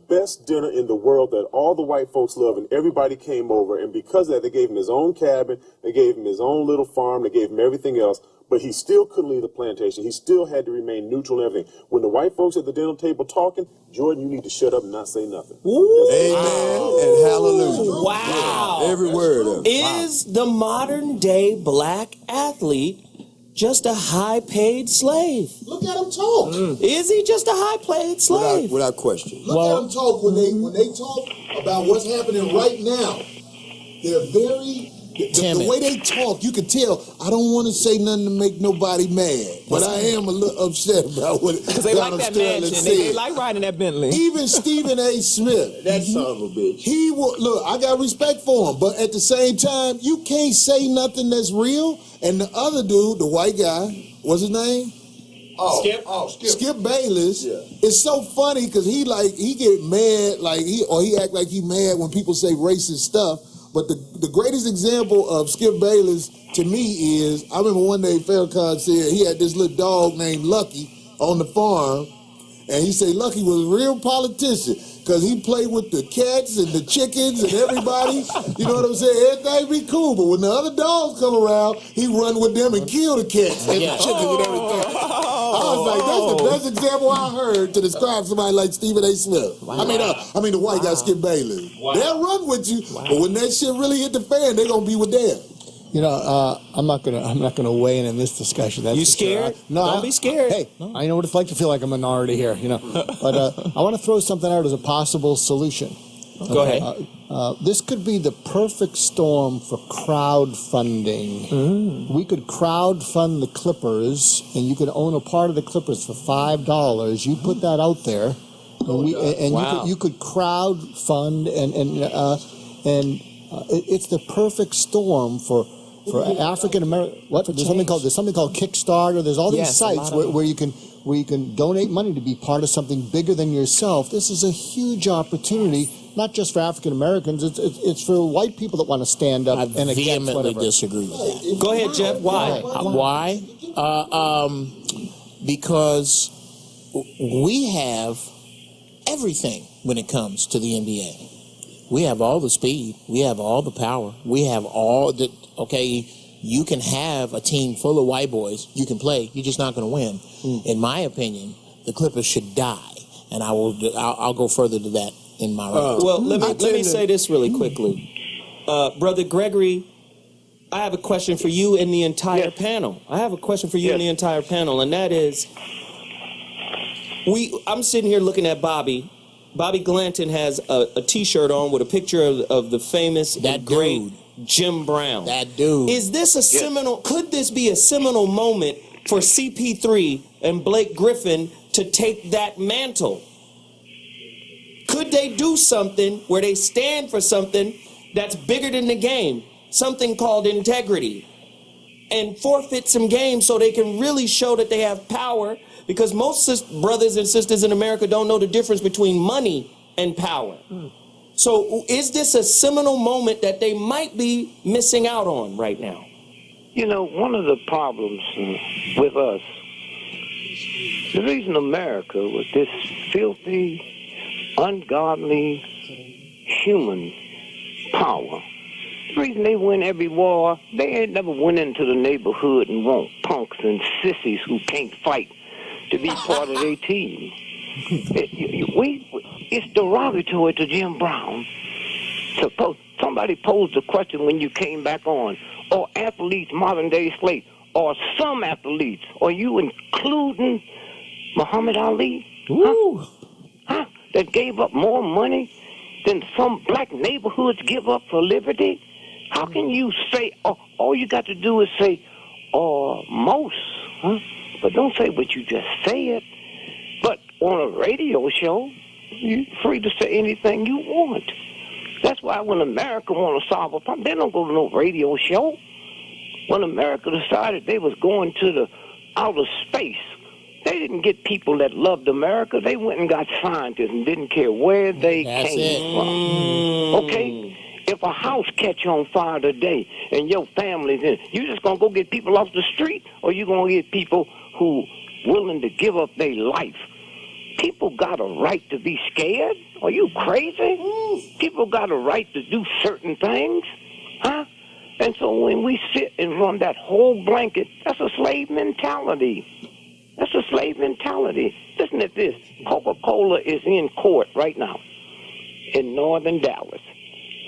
best dinner in the world that all the white folks loved, and everybody came over, and because of that, they gave him his own cabin, they gave him his own little farm, they gave him everything else. But he still couldn't leave the plantation. He still had to remain neutral and everything. When the white folks at the dinner table talking, Jordan, you need to shut up and not say nothing. Amen and hallelujah. Wow. Yeah, every word of it. Is the modern day black athlete just a high-paid slave? Look at him talk. Is he just a high-paid slave? Without question. Look at them talk when they talk about what's happening right now. They're very the way they talk, you can tell. I don't want to say nothing to make nobody mad, but I am a little upset about what because they Donald like that Sterling mansion. said. They like riding that Bentley. Even Stephen A. Smith, that son of a bitch. He will look. I got respect for him, but at the same time, you can't say nothing that's real. And the other dude, the white guy, what's his name? Skip Bayless. Yeah. It's so funny because he get mad he act like he mad when people say racist stuff. But the greatest example of Skip Bayless to me is, I remember one day Farrakhan said he had this little dog named Lucky on the farm, and he said Lucky was a real politician because he played with the cats and the chickens and everybody. You know what I'm saying? Everything be cool, but when the other dogs come around, he run with them and kill the cats and the chickens and everything. I was like, that's the best example I heard to describe somebody like Stephen A. Smith. Wow. I mean the white guy Skip Bayless. Wow. They'll run with you, but when that shit really hit the fan, they're gonna be with them. You know, I'm not gonna weigh in this discussion. That's you scared? No, don't be scared. Hey, I know what it's like to feel like a minority here. You know, but I want to throw something out as a possible solution. Go ahead. This could be the perfect storm for crowdfunding. We could crowdfund the Clippers, and you could own a part of the Clippers for $5. You put that out there, and you could crowdfund, and it's the perfect storm for African American. There's something called Kickstarter. There's all these sites where you can donate money to be part of something bigger than yourself. This is a huge opportunity, not just for African Americans. It's for white people that want to stand up and against whatever. I vehemently disagree with that. Go ahead, Jeff. Why? Why? Because we have everything when it comes to the NBA. We have all the speed. We have all the power. We have all the, you can have a team full of white boys. You can play. You're just not going to win. In my opinion, the Clippers should die. And I'll go further to that in my right. Well, let me say this really quickly. Brother Gregory, I have a question for you and the entire panel. I have a question for you and the entire panel, and that is, I'm sitting here looking at Bobby. Bobby Glanton has a T-shirt on with a picture of the famous and great Jim Brown. That dude. Is this a seminal? Could this be a seminal moment for CP3 and Blake Griffin to take that mantle? Could they do something where they stand for something that's bigger than the game, something called integrity, and forfeit some games so they can really show that they have power? Because most brothers and sisters in America don't know the difference between money and power. So is this a seminal moment that they might be missing out on right now? You know, one of the problems with us, the reason America was this filthy, ungodly, human power, the reason they win every war, they ain't never went into the neighborhood and want punks and sissies who can't fight to be part of their team. It's derogatory to Jim Brown. Somebody posed the question when you came back on, or athletes, modern day slaves, or some athletes, are you including Muhammad Ali? Huh? That gave up more money than some black neighborhoods give up for liberty? How can you say, all you got to do is say, or most, huh? But don't say what you just said. But on a radio show, you're free to say anything you want. That's why when America want to solve a problem, they don't go to no radio show. When America decided they was going to the outer space, they didn't get people that loved America. They went and got scientists and didn't care where they came from. Okay? If a house catch on fire today and your family's in, you just going to go get people off the street, or you going to get people who willing to give up their life? People got a right to be scared? Are you crazy? People got a right to do certain things, huh? And so when we sit and run that whole blanket, that's a slave mentality. That's a slave mentality. Listen to this. Coca-Cola is in court right now in northern Dallas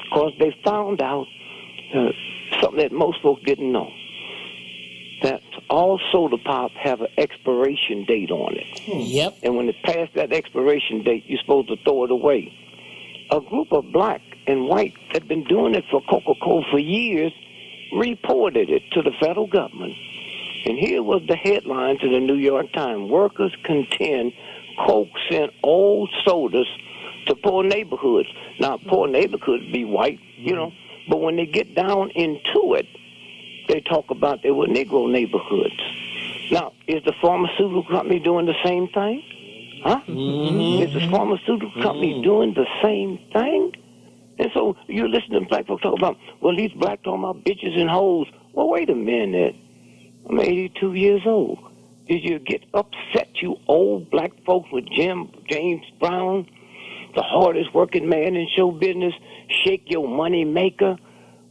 because they found out something that most folks didn't know, that all soda pop have an expiration date on it. Yep. And when it passed that expiration date, you're supposed to throw it away. A group of black and white that had been doing it for Coca-Cola for years reported it to the federal government. And here was the headline to the New York Times. Workers contend Coke sent old sodas to poor neighborhoods. Now, poor neighborhoods be white, you know, but when they get down into it, they talk about they were Negro neighborhoods. Now, is the pharmaceutical company doing the same thing? Huh? Is the pharmaceutical company doing the same thing? And so you listen to black folks talk about, well, these black talking about bitches and hoes. Well, wait a minute. I'm 82 years old. Did you get upset, you old black folks, with James Brown, the hardest working man in show business, shake your money maker?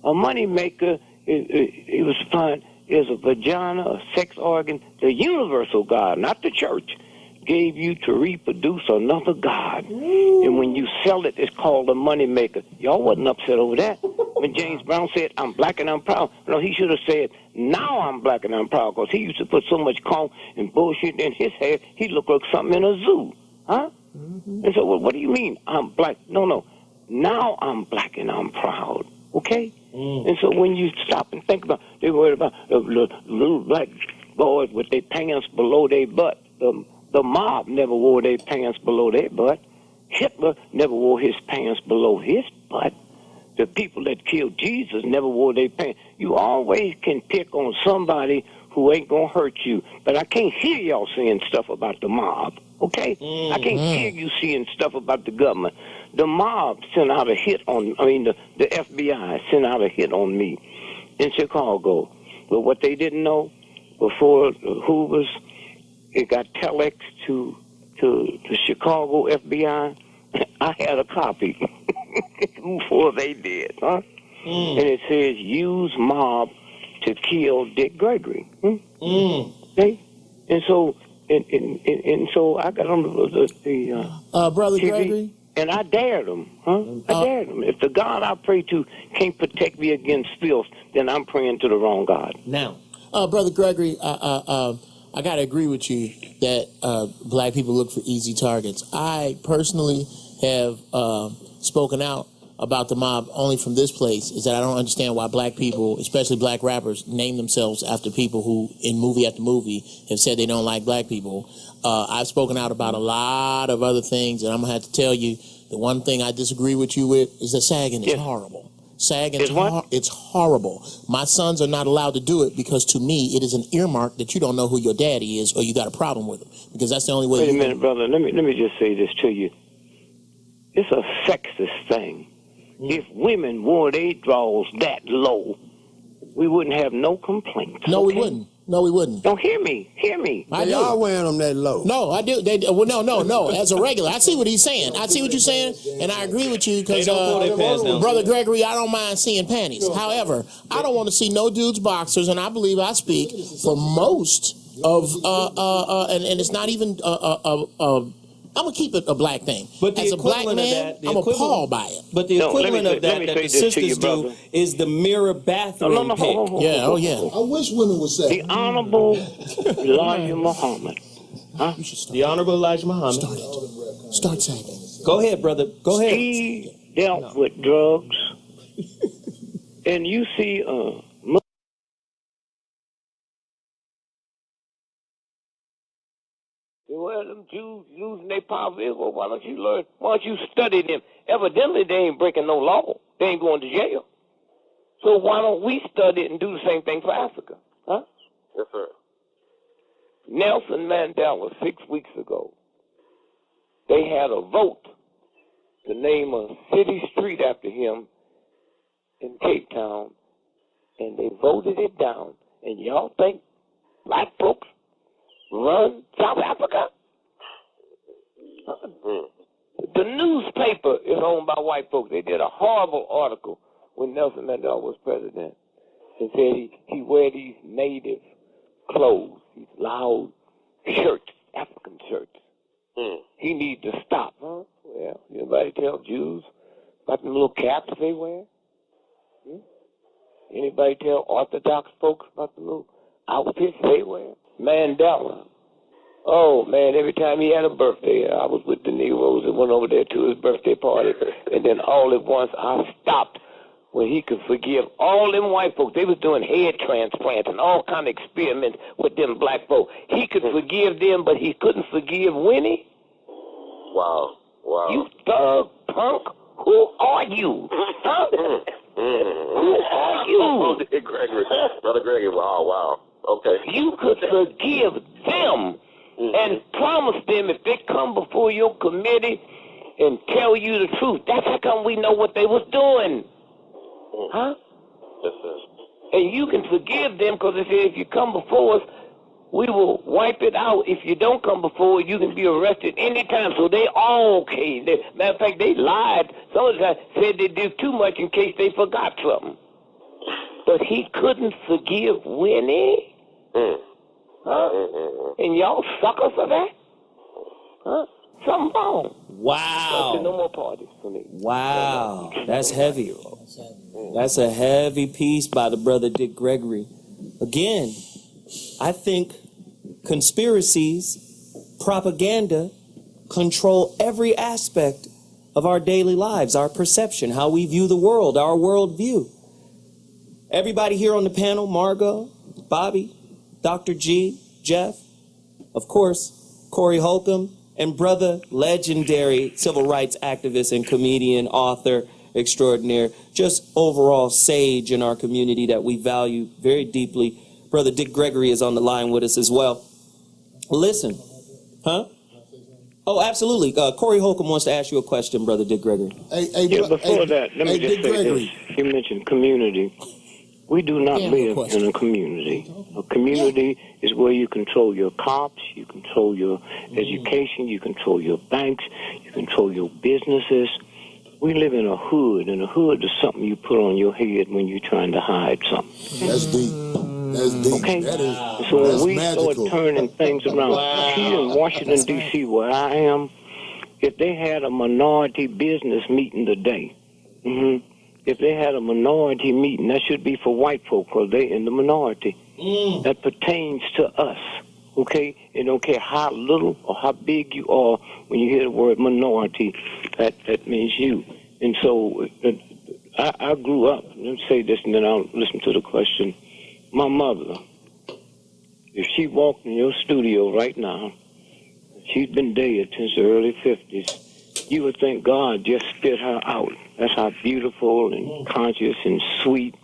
A money maker, he was defined as a vagina, a sex organ, the universal God, not the church, gave you to reproduce another God. And when you sell it, it's called a money maker. Y'all wasn't upset over that. When James Brown said, I'm black and I'm proud. No, he should have said, now I'm black and I'm proud, because he used to put so much comb and bullshit in his hair, he looked like something in a zoo. Huh? And so, what do you mean, I'm black? No. Now I'm black and I'm proud. Okay? And so when you stop and think about, they worried about little black boys with their pants below their butt. The mob never wore their pants below their butt. Hitler never wore his pants below his butt. The people that killed Jesus never wore their pants. You always can pick on somebody who ain't gonna hurt you. But I can't hear y'all saying stuff about the mob, okay? I can't hear you saying stuff about the government. The mob sent out a hit on, the FBI sent out a hit on me in Chicago. But what they didn't know, before Hoover's, it got telex to the Chicago FBI, I had a copy before they did, huh? And it says, use mob to kill Dick Gregory. Okay? And so I got on the Brother TV, Gregory? and I dared him, huh? I dared him. If the God I pray to can't protect me against filth, then I'm praying to the wrong God. Now, Brother Gregory, I got to agree with you that black people look for easy targets. I personally have spoken out about the mob only from this place, is that I don't understand why black people, especially black rappers, name themselves after people who, in movie after movie, have said they don't like black people. I've spoken out about a lot of other things, and I'm going to have to tell you, the one thing I disagree with you with is that sagging is horrible. Sagging is it's horrible. My sons are not allowed to do it because, to me, it is an earmark that you don't know who your daddy is or you got a problem with him, because that's the only way. Wait a minute, brother. Let me just say this to you. It's a sexist thing If women wore their drawers that low, we wouldn't have no complaints. No, we wouldn't. No, we wouldn't. Don't hear me. Hear me. They are wearing them that low. No, I do. No. As a regular, I see what he's saying. I see what you're saying, and I agree with you because, Brother Gregory, I don't mind seeing panties. However, I don't want to see no dudes boxers, and I believe I speak for most of, and it's not even I'm gonna keep it a black thing. But the as a black man, I'm appalled by it. But the equivalent of that the sisters do is the mirror bathroom pic. Yeah, oh yeah. I wish women would say. The Honorable Elijah Muhammad. Huh? The Honorable Elijah Muhammad. Start saying. Go ahead, brother. Go ahead. He dealt with drugs, and you see well, them Jews losing their power of Israel. Why don't you learn? Why don't you study them? Evidently, they ain't breaking no law. They ain't going to jail. So why don't we study it and do the same thing for Africa? Huh? Yes, sir. Nelson Mandela, 6 weeks ago, they had a vote to name a city street after him in Cape Town, and they voted it down. And y'all think black folks run South Africa? The newspaper is owned by white folks. They did a horrible article when Nelson Mandela was president and said he wear these native clothes, these loud shirts, African shirts. He need to stop, huh? Well, anybody tell Jews about the little caps they wear? Anybody tell Orthodox folks about the little outfits they wear? Mandela. Oh, man, every time he had a birthday, I was with the Negroes and went over there to his birthday party. And then all at once, I stopped when he could forgive all them white folks. They was doing head transplants and all kind of experiments with them black folks. He could forgive them, but he couldn't forgive Winnie. Wow. You thug punk. Who are you? Huh? Who are you? Brother Gregory, wow. Okay. You could forgive them and promise them if they come before your committee and tell you the truth. That's how come we know what they was doing. Huh? Yes, sir. And you can forgive them because they say if you come before us, we will wipe it out. If you don't come before, you can be arrested anytime. So they all okay. Matter of fact, they lied. Some of the guys said they did too much in case they forgot something. But he couldn't forgive Winnie. Huh? And y'all sucker for that? Huh? Something wrong. Wow. No more parties for me. Wow. That's heavy. That's a heavy piece by the brother Dick Gregory. Again, I think conspiracies, propaganda, control every aspect of our daily lives, our perception, how we view the world, our worldview. Everybody here on the panel, Margot, Bobby, Dr. G, Jeff, of course, Corey Holcomb, and brother, legendary civil rights activist and comedian, author extraordinaire, just overall sage in our community that we value very deeply. Brother Dick Gregory is on the line with us as well. Listen, huh? Oh, absolutely. Corey Holcomb wants to ask you a question, Brother Dick Gregory. Before that, let me just say this. You mentioned community. We do not live in a community. A community is where you control your cops, you control your education, you control your banks, you control your businesses. We live in a hood, and a hood is something you put on your head when you're trying to hide something. That's deep. That's deep. Okay? That's So when we magical. start turning things around, here in Washington, D.C., where I am, if they had a minority business meeting today, if they had a minority meeting, that should be for white folk because they're in the minority. That pertains to us, okay? It don't care how little or how big you are. When you hear the word minority, that means you. And so I grew up, let me say this and then I'll listen to the question. My mother, if she walked in your studio right now, she's been dead since the early 50s, you would think God just spit her out. That's how beautiful and conscious and sweet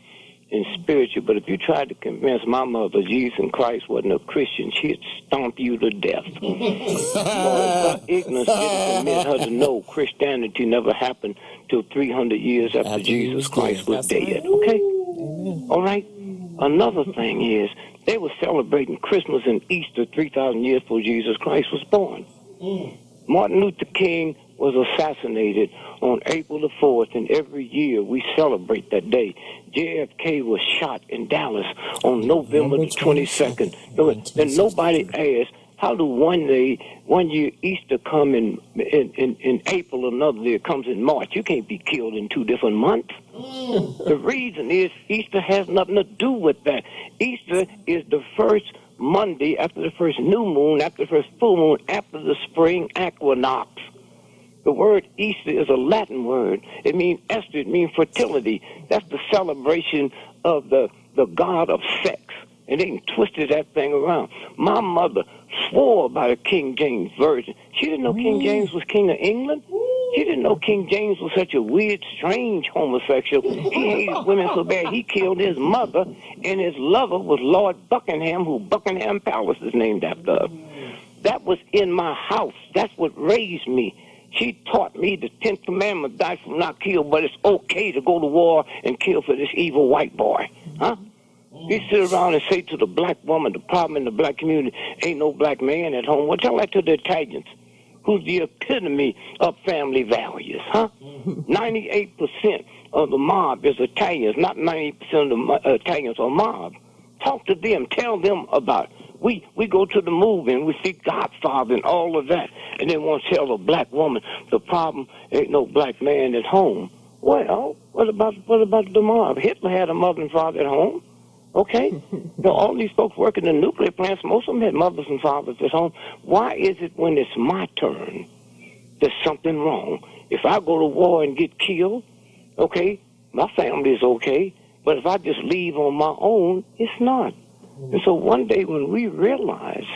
and spiritual. But if you tried to convince my mother Jesus Christ wasn't a Christian, she'd stomp you to death. Her ignorance didn't permit her to know Christianity never happened till 300 years after Jesus Christ was dead. Okay? All right? Another thing is, they were celebrating Christmas and Easter 3,000 years before Jesus Christ was born. Martin Luther King was assassinated on April the 4th, and every year we celebrate that day. JFK was shot in Dallas on November the 22nd. And nobody asked, how do one year Easter come in April, another year comes in March? You can't be killed in 2 different months. The reason is Easter has nothing to do with that. Easter is the first Monday after the first new moon, after the first full moon, after the spring equinox. The word Easter is a Latin word. It means Esther. It means fertility. That's the celebration of the god of sex. And they twisted that thing around. My mother swore by the King James Version. She didn't know King James was King of England. She didn't know King James was such a weird, strange homosexual. He hated women so bad he killed his mother, and his lover was Lord Buckingham, who Buckingham Palace is named after. That was in my house. That's what raised me. She taught me the 10th commandment, thou shalt not kill, but it's okay to go to war and kill for this evil white boy. Huh? You sit around and say to the black woman, the problem in the black community, ain't no black man at home. Well, tell that to the Italians, who's the epitome of family values, huh? 98% of the mob is Italians, not 98% of the Italians are mob. Talk to them. Tell them about it. We go to the movie and we see Godfather and all of that, and then want to tell a black woman the problem ain't no black man at home. Well, what about the mob? Hitler had a mother and father at home. Okay? Now, all these folks working in nuclear plants, most of them had mothers and fathers at home. Why is it when it's my turn, there's something wrong? If I go to war and get killed, okay, my family is okay. But if I just leave on my own, it's not. And so one day when we realize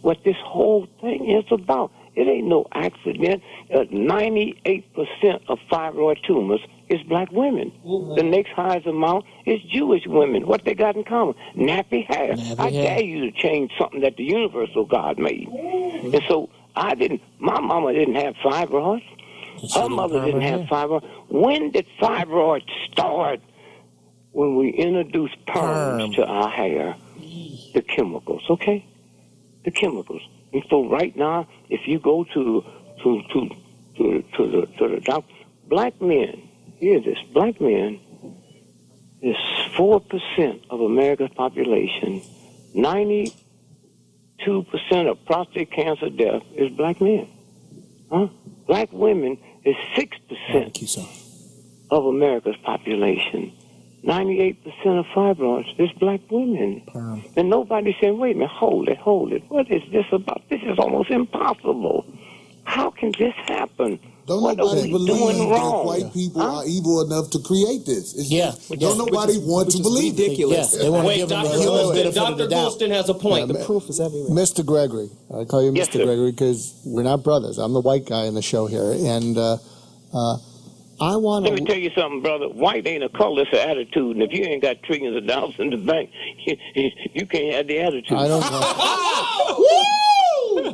what this whole thing is about, it ain't no accident. 98% of thyroid tumors is black women. The next highest amount is Jewish women. What they got in common? Nappy hair. I dare you to change something that the universal God made. And so my mama didn't have fibroids. Her mother didn't have fibroids. When did fibroids start? When we introduced perms to our hair. The chemicals, okay? The chemicals. And so right now, if you go to the doctor, black men, hear this, black men is 4% of America's population. 92% of prostate cancer death is black men. Huh? Black women is 6% of America's population. 98% of fibroids is black women. And nobody's saying, wait a minute, hold it. What is this about? This is almost impossible. How can this happen? Don't nobody believe that white people are evil enough to create this. Don't nobody want to believe ridiculous. it. They want to give them the benefit of the doubt. Dr. Goulston has a point. The proof is everywhere. Mr. Gregory, I call you Mr. Gregory because we're not brothers. I'm the white guy in the show here. And I want to... Let me tell you something, brother. White ain't a color, it's an attitude. And if you ain't got trillions of dollars in the bank, you can't have the attitude. I don't know.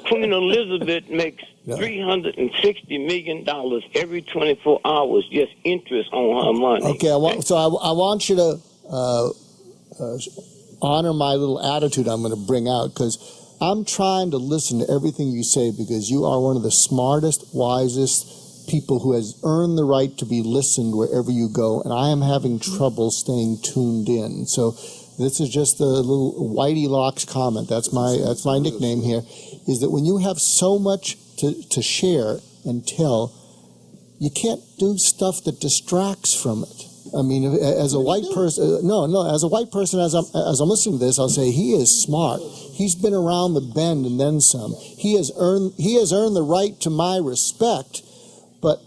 Queen Elizabeth makes $360 million every 24 hours, just interest on her money. Okay, I want you to honor my little attitude I'm going to bring out, because I'm trying to listen to everything you say, because you are one of the smartest, wisest people who has earned the right to be listened wherever you go, and I am having trouble staying tuned in. So this is just a little Whitey Locks comment. That's my nickname here, is that when you have so much to share and tell, you can't do stuff that distracts from it. I mean, as a white person, as a white person, as I'm listening to this, I'll say he is smart. He's been around the bend and then some. He has earned the right to my respect, but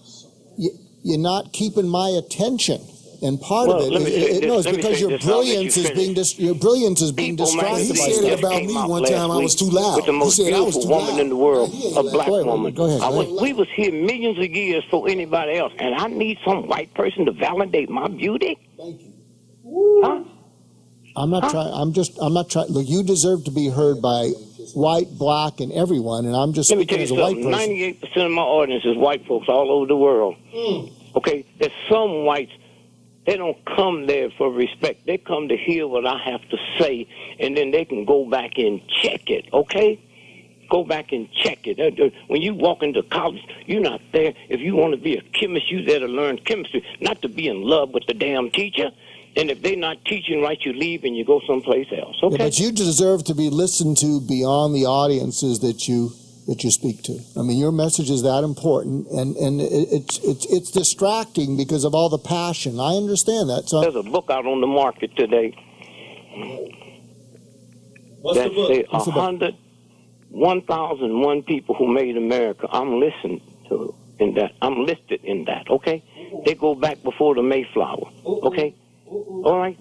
you're not keeping my attention. And part of it is because your brilliance is being distracted. He said it about me one time. I was too loud. With the most beautiful woman in the world, a black woman. Go ahead. We was here millions of years before anybody else, and I need some white person to validate my beauty. Thank you. Huh? I'm not trying. I'm not trying. Look, you deserve to be heard by white, black, and everyone. And I'm just Let me tell speaking you as a white something. person. 98% of my audience is white folks all over the world. Okay? There's some whites, they don't come there for respect. They come to hear what I have to say, and then they can go back and check it, okay? Go back and check it. When you walk into college, you're not there. If you want to be a chemist, you're there to learn chemistry, not to be in love with the damn teacher. And if they're not teaching right, you leave and you go someplace else, okay? Yeah, but you deserve to be listened to beyond the audiences that you speak to. I mean, your message is that important, and it's distracting because of all the passion. I understand that. So there's a book out on the market today. What's the book? What's the book? 1,001 people who made America. I'm listening to in that. I'm listed in that. Okay, they go back before the Mayflower. Okay, all right.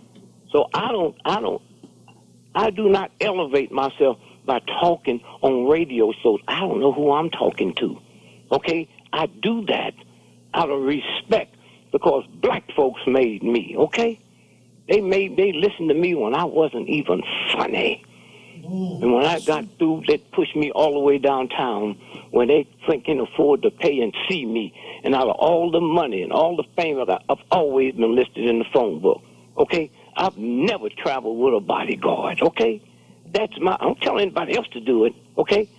So I do not elevate myself by talking on radio shows. I don't know who I'm talking to. Okay, I do that out of respect because black folks made me. Okay, they listened to me when I wasn't even funny. And when I got through, they pushed me all the way downtown where they can afford to pay and see me. And out of all the money and all the fame I've always been listed in the phone book. Okay? I've never traveled with a bodyguard. Okay? I don't tell anybody else to do it. Okay?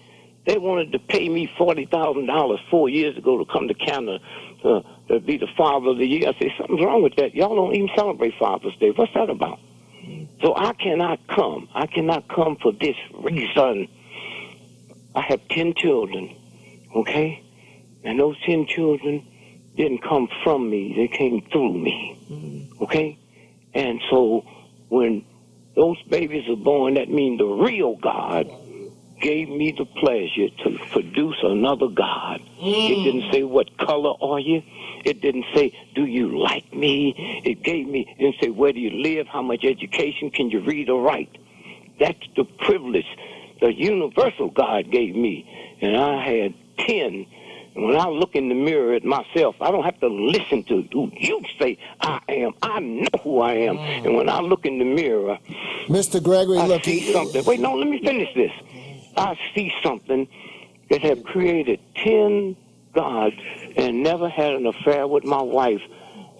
They wanted to pay me $40,000 4 years ago to come to Canada to be the Father of the Year. I said, something's wrong with that. Y'all don't even celebrate Father's Day. What's that about? So I cannot come. I cannot come for this reason. I have 10 children, okay? And those 10 children didn't come from me. They came through me, okay? And so when those babies are born, that means the real God gave me the pleasure to produce another God. It didn't say, what color are you? It didn't say, do you like me? It didn't say, where do you live? How much education can you read or write? That's the privilege the universal God gave me. And I had 10. And when I look in the mirror at myself, I don't have to listen to who you say I am. I know who I am. And when I look in the mirror, Mr. Gregory, I see something. Wait, no, let me finish this. I see something that have created 10 gods and never had an affair with my wife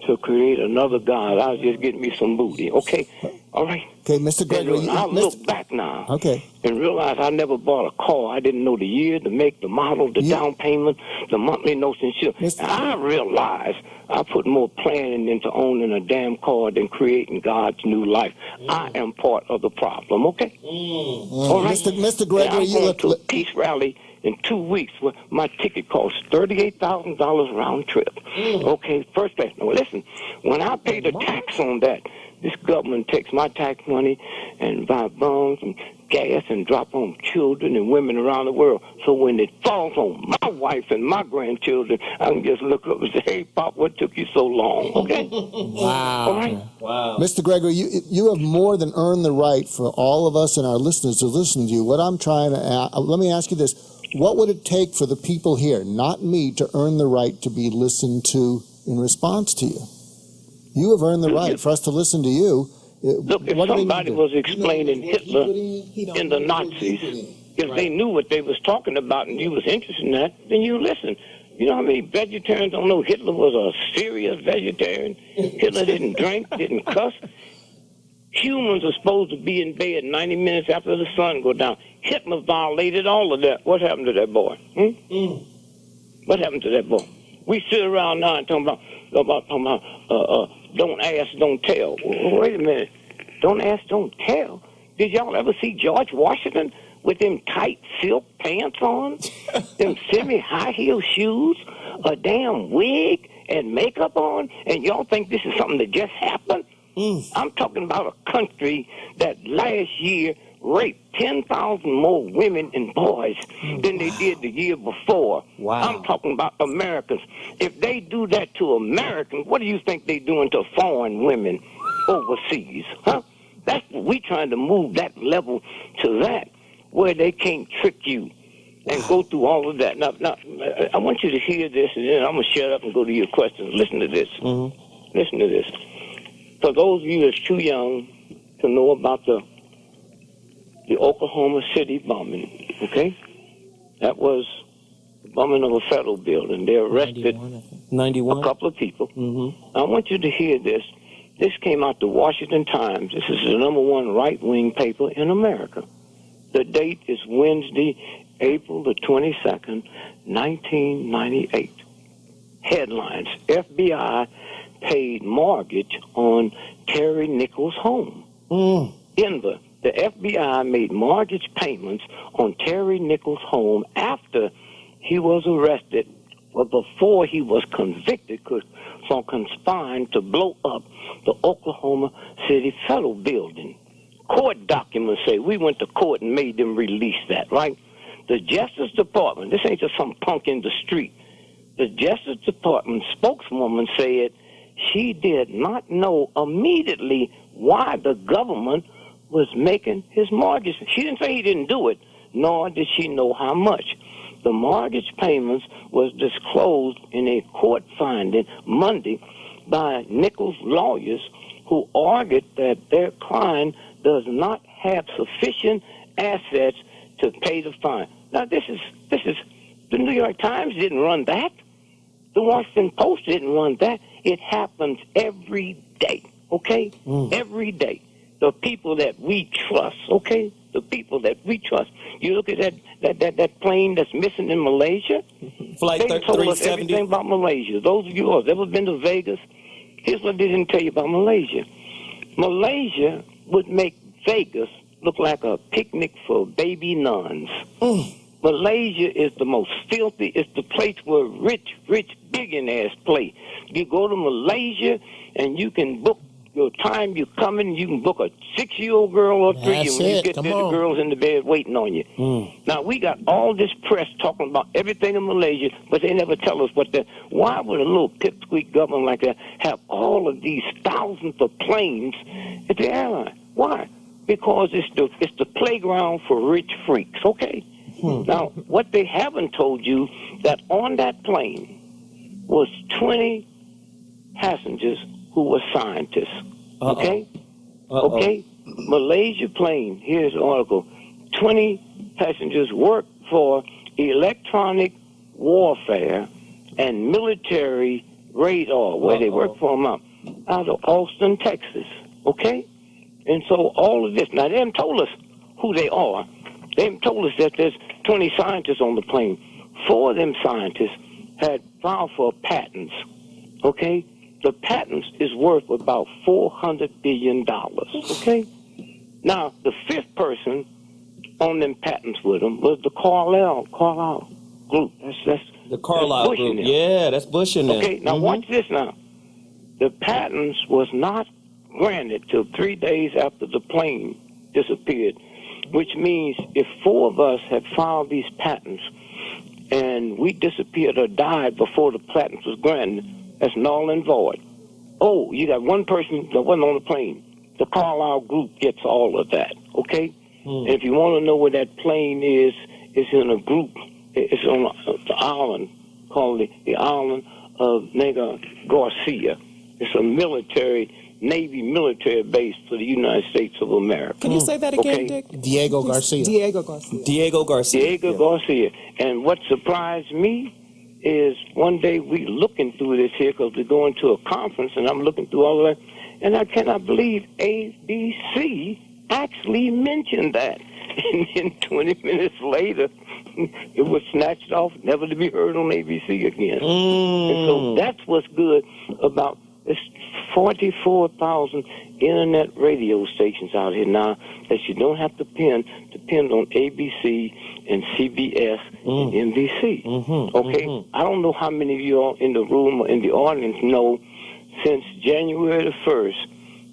to create another God. I was just getting me some booty. Okay? All right? Okay, Mr. Gregory. I look back now Okay. and realize I never bought a car. I didn't know the year, the make, the model, the down payment, the monthly notes and shit. And I realized I put more planning into owning a damn car than creating God's new life. I am part of the problem, okay? All right? Mr. Gregory, I'm going to a peace rally in 2 weeks. My ticket costs $38,000 round trip. Okay, first class. Now listen, when I pay the tax on that, this government takes my tax money and buy bombs and gas and drop on children and women around the world. So when it falls on my wife and my grandchildren, I can just look up and say, hey, Pop, what took you so long? Okay? Wow. All right? Wow. Mr. Gregory, you have more than earned the right for all of us and our listeners to listen to you. What I'm trying to let me ask you this. What would it take for the people here, not me, to earn the right to be listened to in response to you? You have earned the right for us to listen to you. Look, if somebody was explaining Hitler in the Nazis, if they knew what they was talking about and you was interested in that, then you listen. You know how many vegetarians don't know Hitler was a serious vegetarian? Hitler didn't drink, didn't cuss. Humans are supposed to be in bed 90 minutes after the sun go down. Hitler violated all of that. What happened to that boy? What happened to that boy? We sit around now and talking about don't ask, don't tell. Wait a minute. Don't ask, don't tell. Did y'all ever see George Washington with them tight silk pants on, them semi-high heel shoes, a damn wig and makeup on, and y'all think this is something that just happened? I'm talking about a country that last year raped 10,000 more women and boys than they did the year before. Wow. I'm talking about Americans. If they do that to Americans, what do you think they're doing to foreign women overseas? Huh? That's what we're trying to move that level to that, where they can't trick you and go through all of that. Now, I want you to hear this, and then I'm going to shut up and go to your questions. Listen to this. Listen to this. for those of you that's too young to know about the Oklahoma City bombing, okay? That was the bombing of a federal building. They arrested 91. a couple of people. I want you to hear this. This came out the Washington Times. This is the #1 right-wing paper in America. The date is Wednesday, April the 22nd, 1998. Headlines: FBI paid mortgage on Terry Nichols' home. Denver, the FBI made mortgage payments on Terry Nichols' home after he was arrested, but before he was convicted for conspiring to blow up the Oklahoma City federal building. Court documents say we went to court and made them release that, right? The Justice Department, this ain't just some punk in the street. The Justice Department spokeswoman said she did not know immediately why the government was making his mortgage. She didn't say he didn't do it, nor did she know how much. The mortgage payments was disclosed in a court finding Monday by Nichols' lawyers, who argued that their client does not have sufficient assets to pay the fine. Now, this is the New York Times didn't run that. The Washington Post didn't run that. It happens every day, okay? Every day. The people that we trust, okay? The people that we trust. You look at that plane that's missing in Malaysia. Flight they told us 370. everything about Malaysia. Those of you who have ever been to Vegas, here's what they didn't tell you about Malaysia. Malaysia would make Vegas look like a picnic for baby nuns. Malaysia is the most filthy. It's the place where rich billionaires play. You go to Malaysia and you can book your time you coming. You can book a 6-year-old girl or 3. And when you get there, the girl's in the bed waiting on you. Now, we got all this press talking about everything in Malaysia, but they never tell us why would a little pipsqueak government like that have all of these thousands of planes at the airline? Why? Because it's the playground for rich freaks, okay? Now, what they haven't told you, that on that plane was 20 passengers who were scientists, okay? Okay? Malaysia plane, here's the article. 20 passengers work for electronic warfare and military radar, where they work for them out of Austin, Texas, okay? And so all of this, now they haven't told us who they are. They haven't told us that there's 20 scientists on the plane. 4 of them scientists had filed for patents, okay? The patents is worth about $400 billion, okay? Now, the 5th person on them patents with them was the Carlyle group. That's the Carlyle Bush group. in them. Yeah, that's Bush in there. Okay, now watch this now. The patents was not granted till 3 days after the plane disappeared, which means if 4 of us had filed these patents and we disappeared or died before the patents was granted, that's null and void. Oh, you got one person that wasn't on the plane. The Carlyle group gets all of that, okay? And if you want to know where that plane is, it's in a group. It's on the island called the island of Garcia. It's a Navy military base for the United States of America. Can you say that again, Dick? Diego Garcia. Diego Garcia. And what surprised me is one day we looking through this here because we're going to a conference, and I'm looking through all of that, and I cannot believe ABC actually mentioned that. And then 20 minutes later, it was snatched off, never to be heard on ABC again. And so that's what's good about this 44,000 internet radio stations out here now that you don't have to depend on ABC and CBS and NBC. Okay? I don't know how many of you all in the room or in the audience know since January the 1st,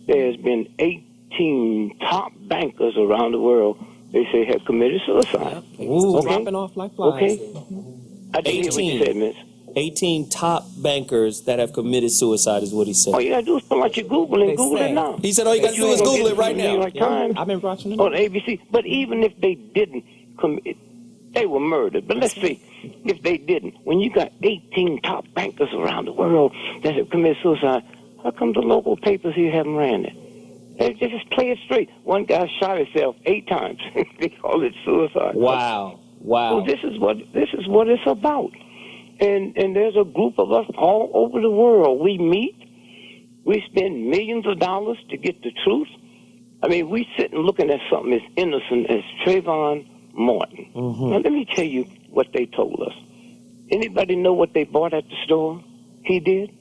there's been 18 top bankers around the world they say have committed suicide. Dropping off like flies. Okay? I didn't hear what you said, miss. 18 top bankers that have committed suicide is what he said. All you got to do is pull out your Google and Google it now. He said all you got to do is Google it right now. I've been watching it on ABC. But even if they didn't commit, they were murdered. But let's see, if they didn't, when you got 18 top bankers around the world that have committed suicide, How come the local papers here haven't ran it? They just play it straight. One guy shot himself 8 times. They call it suicide. Wow. Wow. So this is what it's about. And there's a group of us all over the world. We meet. We spend millions of dollars to get the truth. I mean, we sitting looking at something as innocent as Trayvon Martin. Now, let me tell you what they told us. Anybody know what they bought at the store? He did?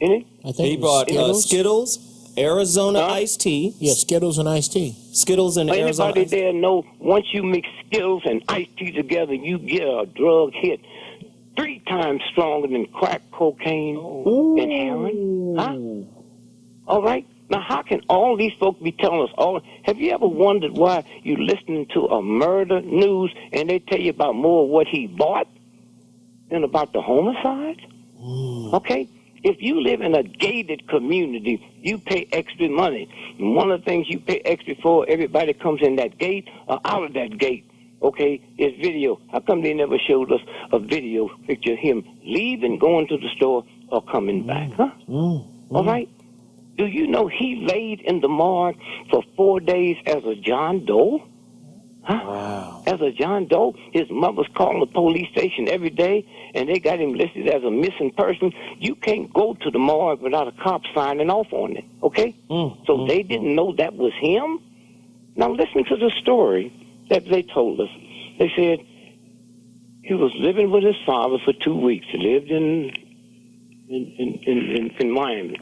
Any? I think he bought Skittles, Arizona iced tea. Yeah, Skittles and iced tea. Skittles and Arizona Anybody there know once you mix Skittles and iced tea together, you get a drug hit 3 times stronger than crack cocaine and heroin? Huh? All right? Now, how can all these folks be telling us all? Have you ever wondered why you're listening to a murder news and they tell you about more of what he bought than about the homicides? Okay? If you live in a gated community, you pay extra money. And one of the things you pay extra for, everybody comes in that gate or out of that gate, okay, is video. How come they never showed us a video picture of him leaving, going to the store, or coming back, huh? All right? Do you know he laid in the morgue for 4 days as a John Doe? Huh? Wow. As a John Doe, his mother's calling the police station every day, and they got him listed as a missing person. You can't go to the morgue without a cop signing off on it, okay? So they didn't know that was him? Now listen to the story that they told us. They said he was living with his father for 2 weeks. He lived in Miami.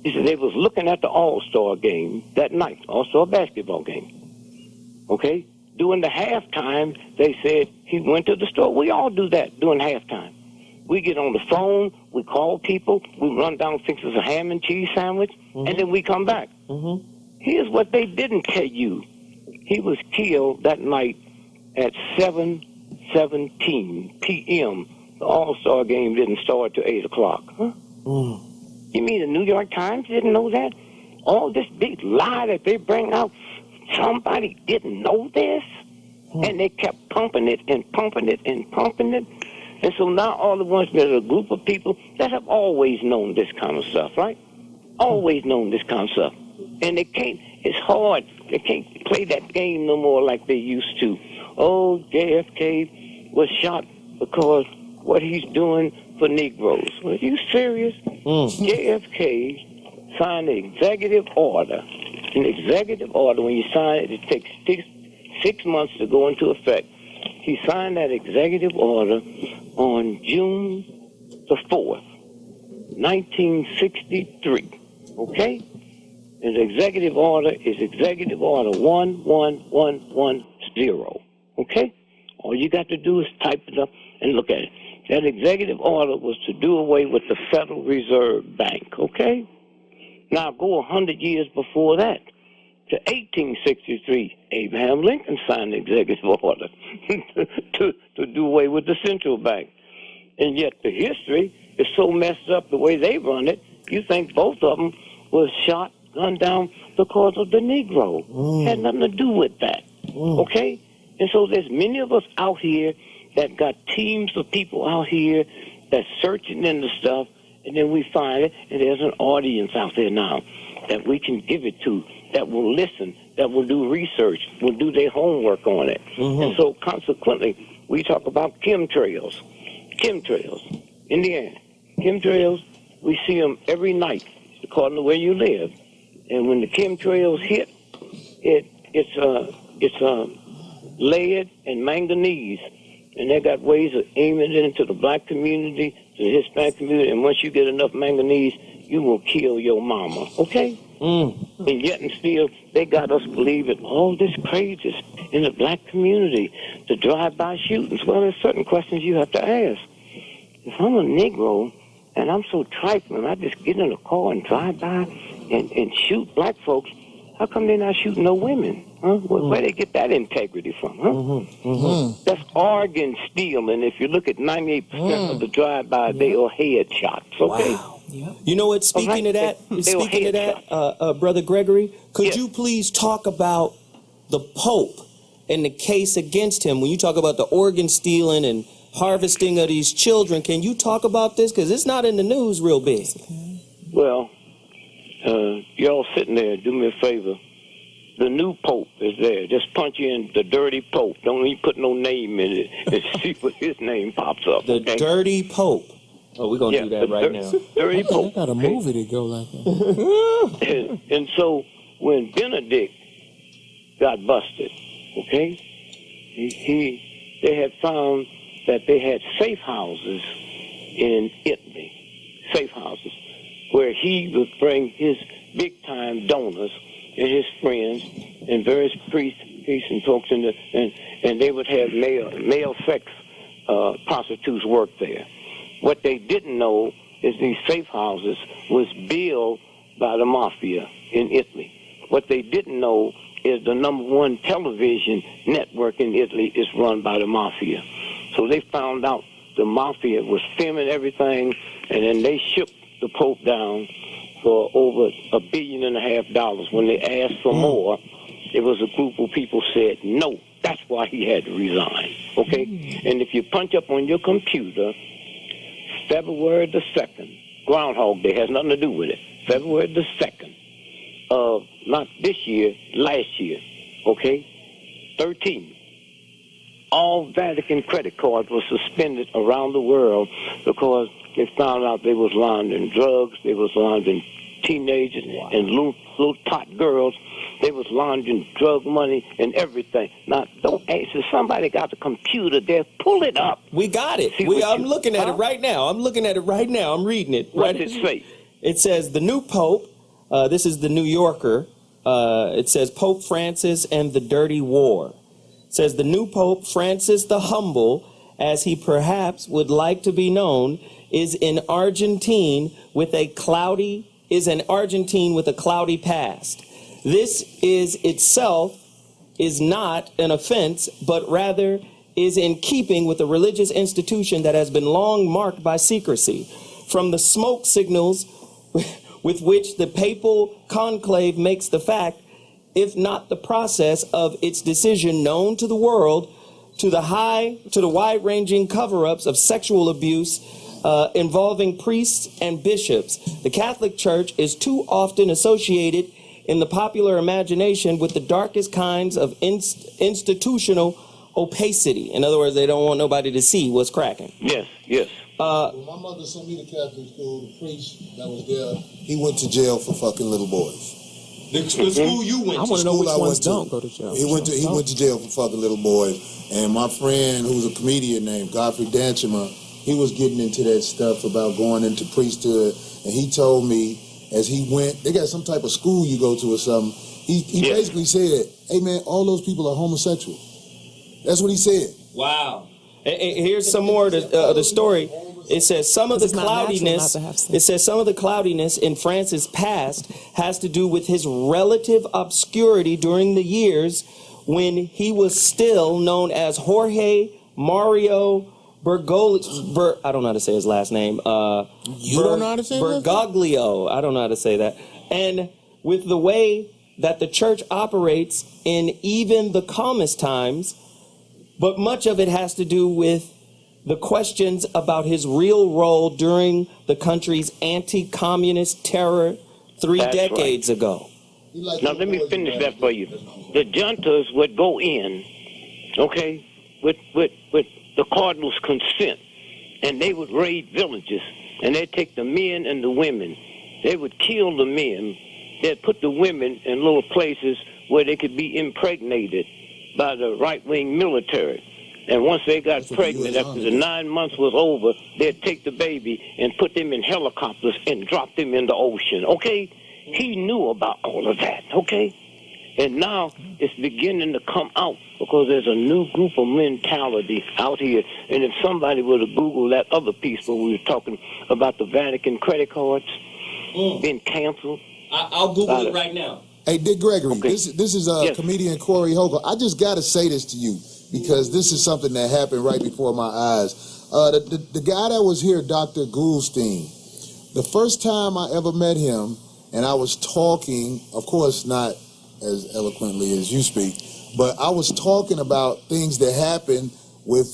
He said they was looking at the All-Star game that night, All-Star basketball game. Okay? During the halftime, they said he went to the store. We all do that during halftime. We get on the phone, we call people, we run down, fix us a ham and cheese sandwich, and then we come back. Here's what they didn't tell you. He was killed that night at 7:17 p.m. The All-Star game didn't start till 8 o'clock. Huh? You mean the New York Times didn't know that? All this big lie that they bring out, somebody didn't know this? And they kept pumping it and pumping it and pumping it. And so now all at once there's a group of people that have always known this kind of stuff, right? Always known this kind of stuff. And they can't, it's hard. They can't play that game no more like they used to. Oh, JFK was shot because what he's doing for Negroes. Are you serious? JFK signed an executive order. An executive order, when you sign it, it takes 6 months to go into effect. He signed that executive order on June the 4th, 1963. Okay? And the executive order is Executive Order 11110. Okay? All you got to do is type it up and look at it. That executive order was to do away with the Federal Reserve Bank. Okay? Now go 100 years before that. To 1863, Abraham Lincoln signed the executive order to do away with the central bank. And yet the history is so messed up the way they run it, you think both of them was shot, gunned down because of the Negro. Had nothing to do with that. Okay? And so there's many of us out here that got teams of people out here that's searching into stuff, and then we find it, and there's an audience out there now that we can give it to, that will listen, that will do research, will do their homework on it. And so consequently, we talk about chemtrails. Chemtrails in the air. Chemtrails, we see them every night according to where you live. And when the chemtrails hit, it's lead and manganese. And they got ways of aiming it into the black community, to the Hispanic community, and once you get enough manganese, you will kill your mama, okay? And yet and still, they got us believing all this craziness in the black community, the drive-by shootings. Well, there's certain questions you have to ask. If I'm a Negro and I'm so trifling, I just get in a car and drive by and shoot black folks, how come they're not shooting no women? Huh? Where they get that integrity from? Huh? That's organ stealing. If you look at 98% of the drive-by, they are headshots. Okay. Wow. You know what? Speaking of that, Brother Gregory, could you please talk about the Pope and the case against him? When you talk about the organ stealing and harvesting of these children, can you talk about this? Because it's not in the news real big. Well, y'all sitting there, do me a favor. The new Pope is there. Just punch in the dirty Pope. Don't even put no name in it and see what his name pops up. The dirty Pope. Oh, we're going to do that right now. Dirty Pope. I got a movie to go like that. And so when Benedict got busted, okay, they had found that they had safe houses in Italy, safe houses, where he would bring his big-time donors and his friends and various priests and folks, and they would have male sex prostitutes work there. What they didn't know is these safe houses was billed by the mafia in Italy. What they didn't know is the #1 television network in Italy is run by the mafia. So they found out the mafia was filming everything, and then they shook the Pope down for over $1.5 billion. When they asked for more, it was a group of people said no. That's why he had to resign. Okay? And if you punch up on your computer, February the 2nd, Groundhog Day has nothing to do with it. February the 2nd of not this year, last year, okay? 13. All Vatican credit cards were suspended around the world because they found out they was laundering drugs, they was laundering teenagers and little tot girls, they was laundering drug money and everything. Now, don't ask if somebody got a computer there, pull it up. We got it. I'm looking at it right now. I'm looking at it right now. I'm reading it. What does it say? It says the new Pope, this is the New Yorker, it says Pope Francis and the Dirty War. It says the new Pope Francis the Humble, as he perhaps would like to be known, is an Argentine with a cloudy past. This is itself is not an offense, but rather is in keeping with a religious institution that has been long marked by secrecy. From the smoke signals with which the papal conclave makes the fact, if not the process of its decision known to the world, to the wide-ranging cover-ups of sexual abuse involving priests and bishops. The Catholic Church is too often associated in the popular imagination with the darkest kinds of institutional opacity. In other words, they don't want nobody to see what's cracking. Yes. When my mother sent me to Catholic school, the priest that was there, he went to jail for fucking little boys. The school you went to. I want to know which ones don't go to jail. He went to jail for fucking little boys. And my friend, who's a comedian named Godfrey Danchima, he was getting into that stuff about going into priesthood. And he told me as he went, they got some type of school you go to or something. He basically said, hey man, all those people are homosexual. That's what he said. Wow. Here's some more of the story. It says some of the cloudiness. It says some of the cloudiness in Francis' past has to do with his relative obscurity during the years when he was still known as Jorge Mario Bergoglio. I don't know how to say his last name. You don't know how to say that? Bergoglio. I don't know how to say that. And with the way that the church operates in even the calmest times, but much of it has to do with the questions about his real role during the country's anti-communist terror 3 decades ago. Now, let me finish that for you. The juntas would go in, okay, with the cardinal's consent, and they would raid villages, and they'd take the men and the women. They would kill the men. They'd put the women in little places where they could be impregnated by the right-wing military. And once they got pregnant, after the 9 months was over, they'd take the baby and put them in helicopters and drop them in the ocean, okay? He knew about all of that, okay? And now it's beginning to come out because there's a new group of mentality out here. And if somebody were to Google that other piece where we were talking about the Vatican credit cards being canceled. I'll Google it right now. Hey, Dick Gregory, this is comedian Corey Hogan. I just got to say this to you because this is something that happened right before my eyes. The guy that was here, Dr. Goulstein, the first time I ever met him, and I was talking, of course not as eloquently as you speak, but I was talking about things that happened with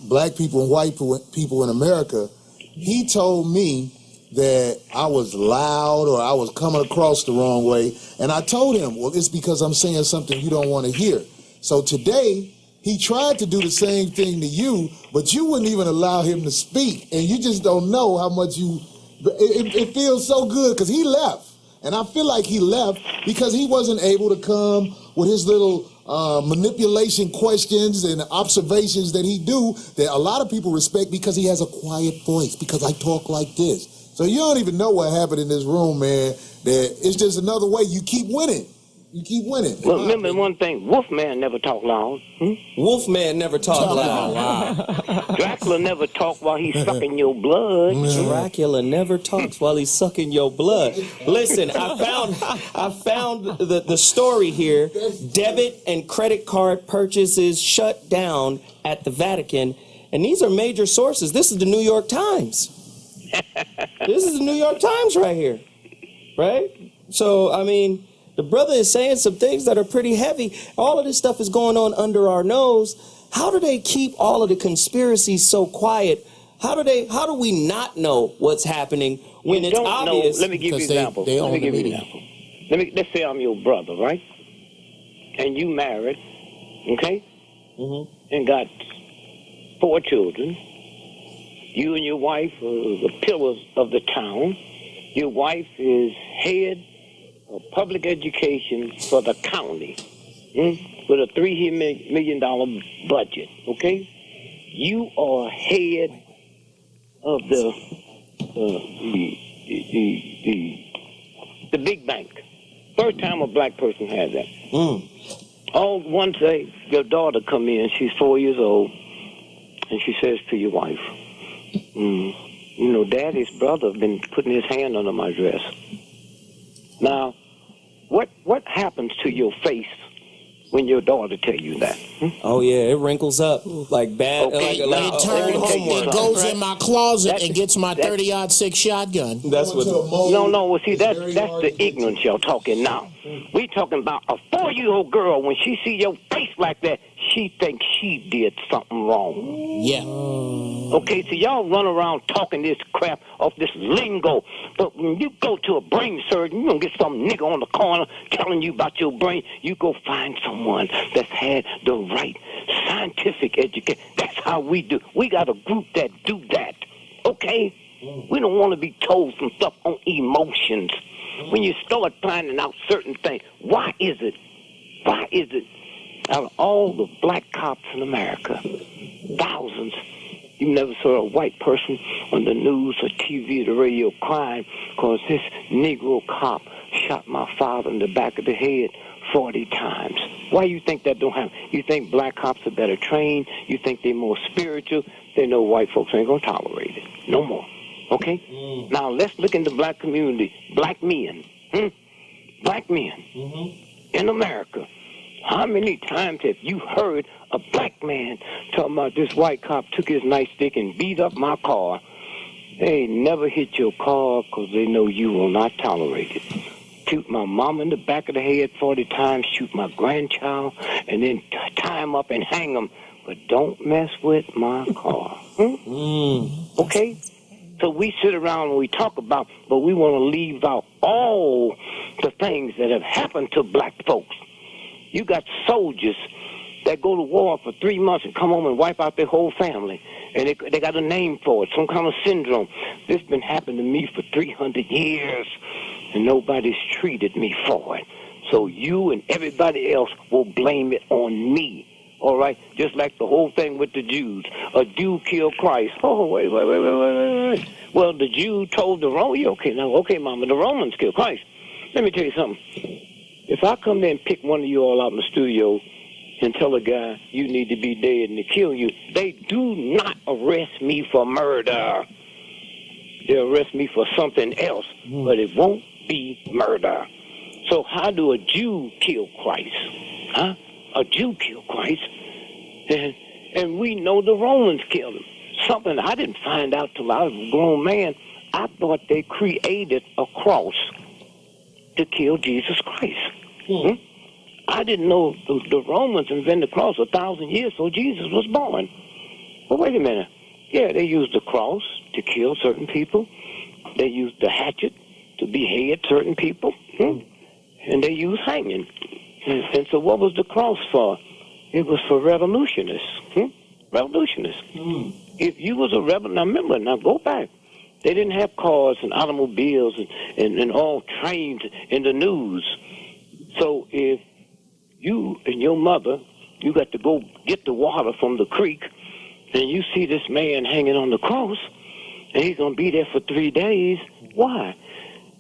black people and white people in America. He told me that I was loud or I was coming across the wrong way. And I told him, well, it's because I'm saying something you don't want to hear. So today, he tried to do the same thing to you, but you wouldn't even allow him to speak. And you just don't know how much it feels so good because he left. And I feel like he left because he wasn't able to come with his little manipulation questions and observations that he do that a lot of people respect because he has a quiet voice, because I talk like this. So you don't even know what happened in this room, man. That it's just another way you keep winning. You keep winning. Well, remember one thing, Wolfman never talk loud. Wolfman never talk loud. Dracula never talk while he's sucking your blood. Dracula never talks while he's sucking your blood. Listen, I found the story here. Debit and credit card purchases shut down at the Vatican. And these are major sources. This is the New York Times. This is the New York Times right here. Right? So, I mean, the brother is saying some things that are pretty heavy. All of this stuff is going on under our nose. How do they keep all of the conspiracies so quiet? How do we not know what's happening when it's obvious? Know. Let me give you an example. Let's say I'm your brother, right? And you married, okay? Mm-hmm. And got 4 children. You and your wife are the pillars of the town. Your wife is head of public education for the county with a $3 million budget, okay? You are head of the big bank. First time a black person had that. All one day, your daughter come in, she's 4 years old, and she says to your wife, you know, Daddy's brother been putting his hand under my dress. Now, what happens to your face when your daughter tell you that? Oh yeah, it wrinkles up like bad. Okay, it goes in my closet and gets my 30-06 shotgun. That's what. No. Well, see, that's the ignorance y'all talking now. We talking about a 4-year-old girl. When she see your face like that, she thinks she did something wrong. Yeah. Okay, so y'all run around talking this crap off this lingo, but when you go to a brain surgeon, you gonna get some nigga on the corner telling you about your brain. You go find someone that's had the right scientific education. That's how we do. We got a group that do that. Okay? We don't want to be told some stuff on emotions. When you start finding out certain things, why is it out of all the black cops in America, thousands, you never saw a white person on the news or TV or the radio crying because this Negro cop shot my father in the back of the head 40 times. Why you think that don't happen? You think black cops are better trained? You think they're more spiritual? They know white folks ain't going to tolerate it. No more. Okay? Now, let's look in the black community. Black men. Black men in America. How many times have you heard a black man talking about this white cop took his nightstick and beat up my car? They never hit your car because they know you will not tolerate it. Shoot my mom in the back of the head 40 times, shoot my grandchild, and then tie him up and hang him. But don't mess with my car. Okay? So we sit around and we talk about, but we want to leave out all the things that have happened to black folks. You got soldiers that go to war for 3 months and come home and wipe out their whole family. And they got a name for it, some kind of syndrome. This been happening to me for 300 years, and nobody's treated me for it. So you and everybody else will blame it on me. All right? Just like the whole thing with the Jews. A Jew killed Christ. Oh, wait. Well, the Jew told the Romans, okay, Mama, the Romans killed Christ. Let me tell you something. If I come there and pick one of you all out in the studio and tell a guy you need to be dead and to kill you, they do not arrest me for murder. They'll arrest me for something else, but it won't be murder. So how do a Jew kill Christ? Huh? A Jew killed Christ, and we know the Romans killed him. Something I didn't find out till I was a grown man. I thought they created a cross to kill Jesus Christ. I didn't know the Romans invented the cross 1,000 years so Jesus was born. Well, wait a minute. Yeah, they used the cross to kill certain people. They used the hatchet to behead certain people, and they used hanging. And so what was the cross for? It was for revolutionists. Revolutionists. If you was a rebel, now remember, now go back. They didn't have cars and automobiles and all trains in the news. So if you and your mother, you got to go get the water from the creek, and you see this man hanging on the cross, and he's going to be there for 3 days. Why?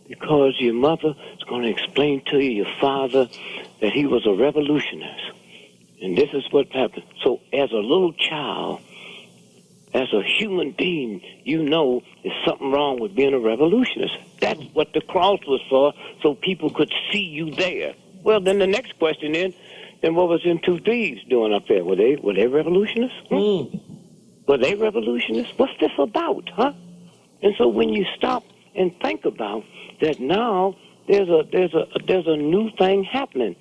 Because your mother is going to explain to you, your father, that he was a revolutionist. And this is what happened. So as a little child, as a human being, you know there's something wrong with being a revolutionist. That's what the cross was for, so people could see you there. Well, then the next question is, then what was them two thieves doing up there? Were they revolutionists? Were they revolutionists? What's this about, huh? And so when you stop and think about that, now there's a new thing happening.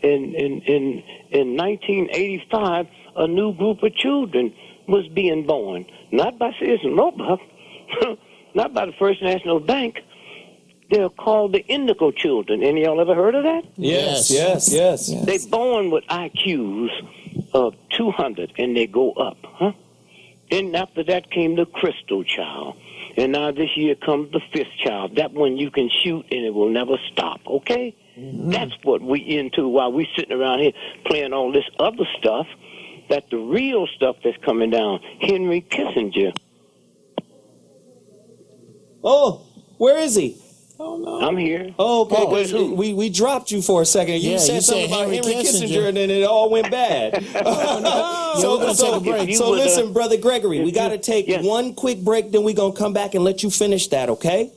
In 1985, a new group of children was being born, not by Sears and Roebuck, not by the First National Bank. They're called the Indigo children. Any of y'all ever heard of that? Yes. They're born with IQs of 200, and they go up, huh? Then after that came the Crystal child. And now this year comes the 5th child. That one you can shoot, and it will never stop, okay? That's what we into while we sitting around here playing all this other stuff. That the real stuff that's coming down. Henry Kissinger. Oh, where is he? Oh, no. I'm here. Oh, okay, we dropped you for a second. You said something about Henry Kissinger, and then it all went bad. So listen, Brother Gregory, we got to take one quick break, then we're going to come back and let you finish that, okay?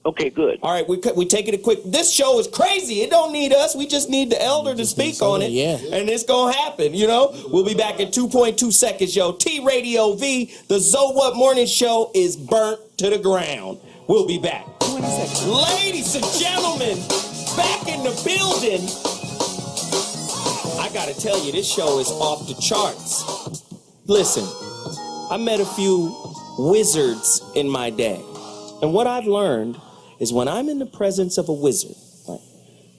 Okay, good. All right, we taking it quick. This show is crazy. It don't need us. We just need the elder to speak on it. Yeah. And it's going to happen, you know? We'll be back in 2.2 seconds, yo. T-Radio V, the So What Morning Show is burnt to the ground. We'll be back. Ladies and gentlemen, back in the building. I got to tell you, this show is off the charts. Listen, I met a few wizards in my day. And what I've learned is when I'm in the presence of a wizard, right,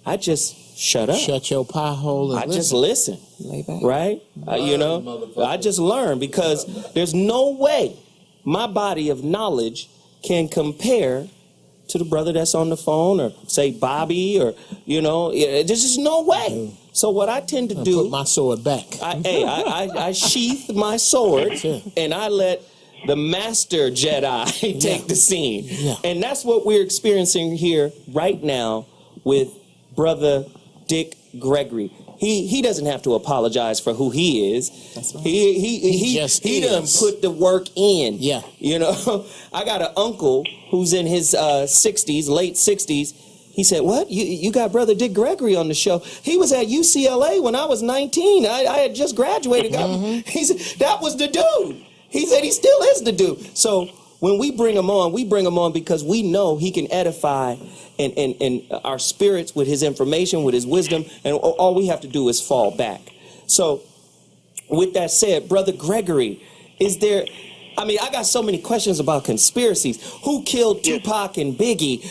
I just shut up. Shut your pie hole and just listen. Lay back. Right? You know, I just learn because there's no way my body of knowledge can compare to the brother that's on the phone or say Bobby or, you know, there's just no way. So what I tend to do... put my sword back. I sheath my sword and I let the master Jedi take the scene. Yeah. And that's what we're experiencing here right now with Brother Dick Gregory. He doesn't have to apologize for who he is. That's right. He done put the work in. Yeah. You know, I got an uncle who's in his 60s, late 60s. He said, what? You got Brother Dick Gregory on the show. He was at UCLA when I was 19. I had just graduated. He said, that was the dude. He said he still is the dude. So when we bring him on because we know he can edify and our spirits with his information, with his wisdom, and all we have to do is fall back. So with that said, Brother Gregory, is there... I mean, I got so many questions about conspiracies. Who killed Tupac and Biggie?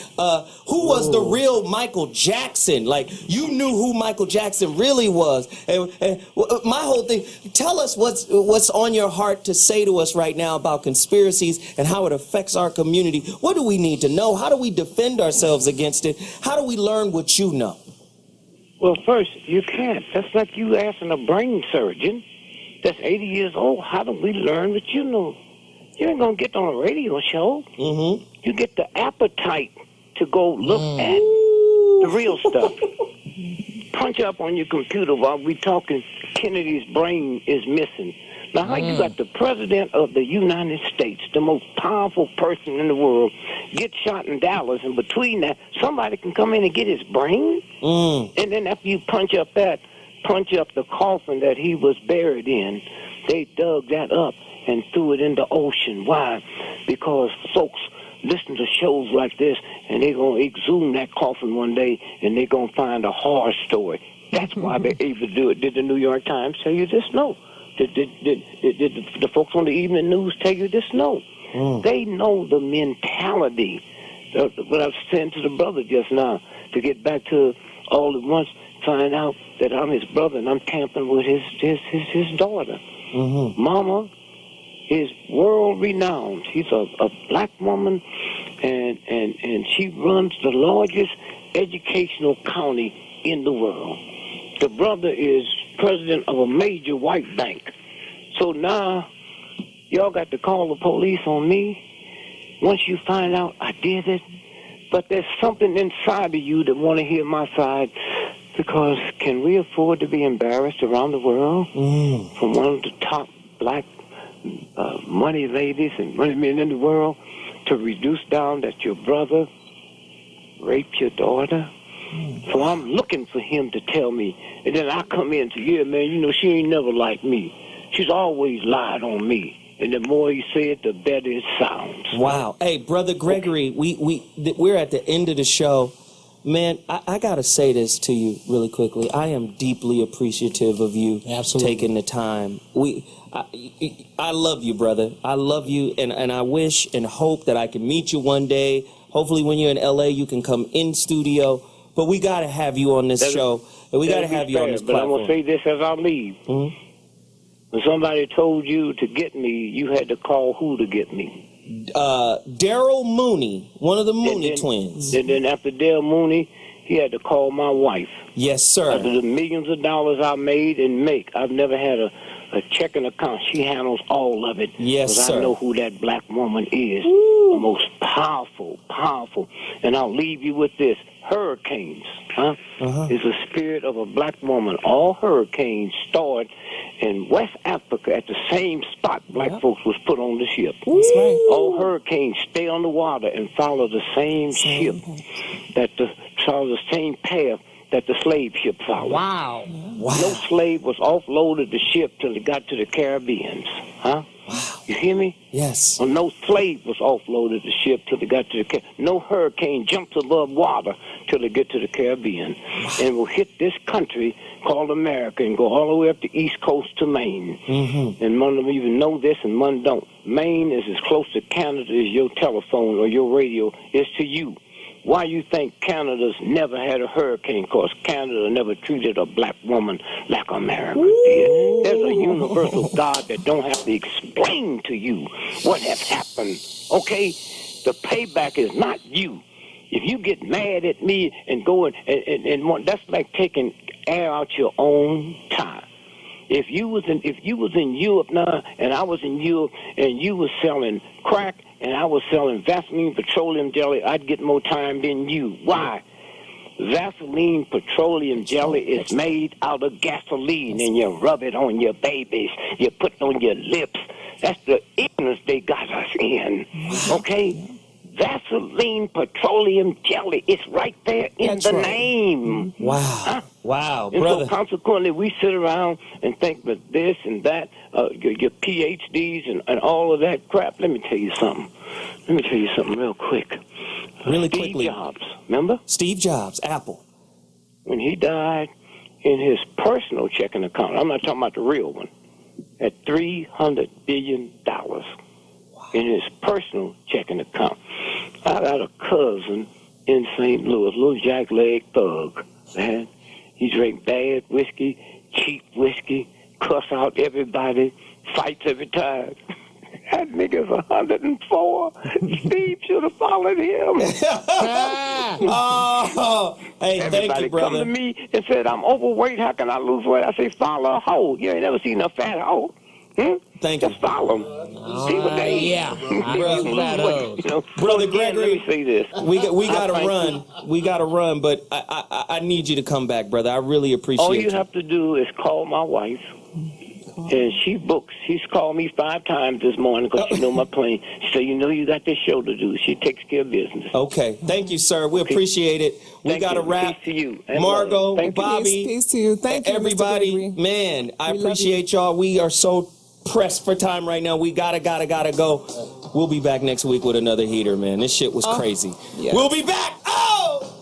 Who was the real Michael Jackson? Like, you knew who Michael Jackson really was. And my whole thing, tell us what's on your heart to say to us right now about conspiracies and how it affects our community. What do we need to know? How do we defend ourselves against it? How do we learn what you know? Well, first, you can't. That's like you asking a brain surgeon that's 80 years old, how do we learn what you know? You ain't going to get on a radio show. You get the appetite to go look at the real stuff. Punch up on your computer while we talking, Kennedy's brain is missing. Now, how you got the president of the United States, the most powerful person in the world, get shot in Dallas, and between that, somebody can come in and get his brain? And then after you punch up the coffin that he was buried in, they dug that up and threw it in the ocean. Why? Because folks listen to shows like this, and they're going to exhume that coffin one day, and they're going to find a horror story. That's why they're able to do it. Did the New York Times tell you this? No. Did the folks on the evening news tell you this? No. They know the mentality. What I was saying to the brother just now, to get back to all at once, find out that I'm his brother and I'm tampering with his daughter. Mama is world renowned. She's a black woman, and she runs the largest educational county in the world. The brother is president of a major white bank. So now y'all got to call the police on me once you find out I did it. But there's something inside of you that want to hear my side, because can we afford to be embarrassed around the world from one of the top black money ladies and money men in the world to reduce down that your brother raped your daughter? So I'm looking for him to tell me, and then I come in and say, yeah, man, you know, she ain't never liked me. She's always lied on me. And the more he said, the better it sounds. Wow. Hey, Brother Gregory, we're at the end of the show. Man, I got to say this to you really quickly. I am deeply appreciative of you taking the time. I love you, brother. I love you, and I wish and hope that I can meet you one day. Hopefully when you're in L.A., you can come in studio. But we got to have you on this show, and we got to have you on this platform. But I'm going to say this as I leave. When somebody told you to get me, you had to call who to get me? Daryl Mooney, one of the Mooney twins. And then after Daryl Mooney, he had to call my wife. Yes, sir. After the millions of dollars I made and make, I've never had a checking account. She handles all of it. Yes, sir. I know who that black woman is. The most powerful. And I'll leave you with this. Hurricanes, is the spirit of a black woman. All hurricanes start in West Africa at the same spot black folks was put on the ship. That's right. All hurricanes stay on the water and follow the same ship, follow the same path that the slave ship followed. Wow. No slave was offloaded the ship till it got to the Caribbeans. Wow. You hear me? Yes. Well, no slave was offloaded the ship till it got to the Caribbean. No hurricane jumps above water till it get to the Caribbean. And will hit this country called America and go all the way up the East Coast to Maine. And none of them even know this and none don't. Maine is as close to Canada as your telephone or your radio is to you. Why you think Canada's never had a hurricane? Because Canada never treated a black woman like America did. There's a universal God that don't have to explain to you what has happened, okay? The payback is not you. If you get mad at me and go and that's like taking air out your own tire. If you was in Europe now, and I was in Europe, and you was selling crack, and I was selling Vaseline petroleum jelly, I'd get more time than you. Why? Vaseline petroleum jelly is made out of gasoline, and you rub it on your babies. You put it on your lips. That's the ignorance they got us in. Okay? Vaseline petroleum jelly. It's right there in the name. Wow. Wow, and brother. so consequently, we sit around and think that this and that, your PhDs and all of that crap. Let me tell you something. Real quick. Really Steve quickly. Jobs, remember? Steve Jobs, Apple. When he died, in his personal checking account, I'm not talking about the real one, at $300 billion in his personal checking account. I got a cousin in St. Louis, little jackleg thug, man. He drank bad whiskey, cheap whiskey, cuss out everybody, fights every time. That nigga's 104. Steve should have followed him. Oh, hey, everybody thank you, brother. come to me and said, I'm overweight. How can I lose weight? I say, follow a hoe. You ain't never seen a fat hoe. Thank you. Just follow them. See what they Brother Gregory, let me say this. We got to run. We got to run, but I need you to come back, brother. I really appreciate All you. you have to do is call my wife, and she books. She's called me 5 times this morning because she know my plane. She said, you know you got this show to do. She takes care of business. Okay. Thank you, sir. We appreciate it. We got to wrap. Peace to you. Margot, Thank you. Bobby. Peace to you. Thank you, everybody. Mr. Man, I appreciate y'all. We are so pressed for time right now. We gotta go. We'll be back next week with another heater, man. This shit was crazy. Yeah. We'll be back.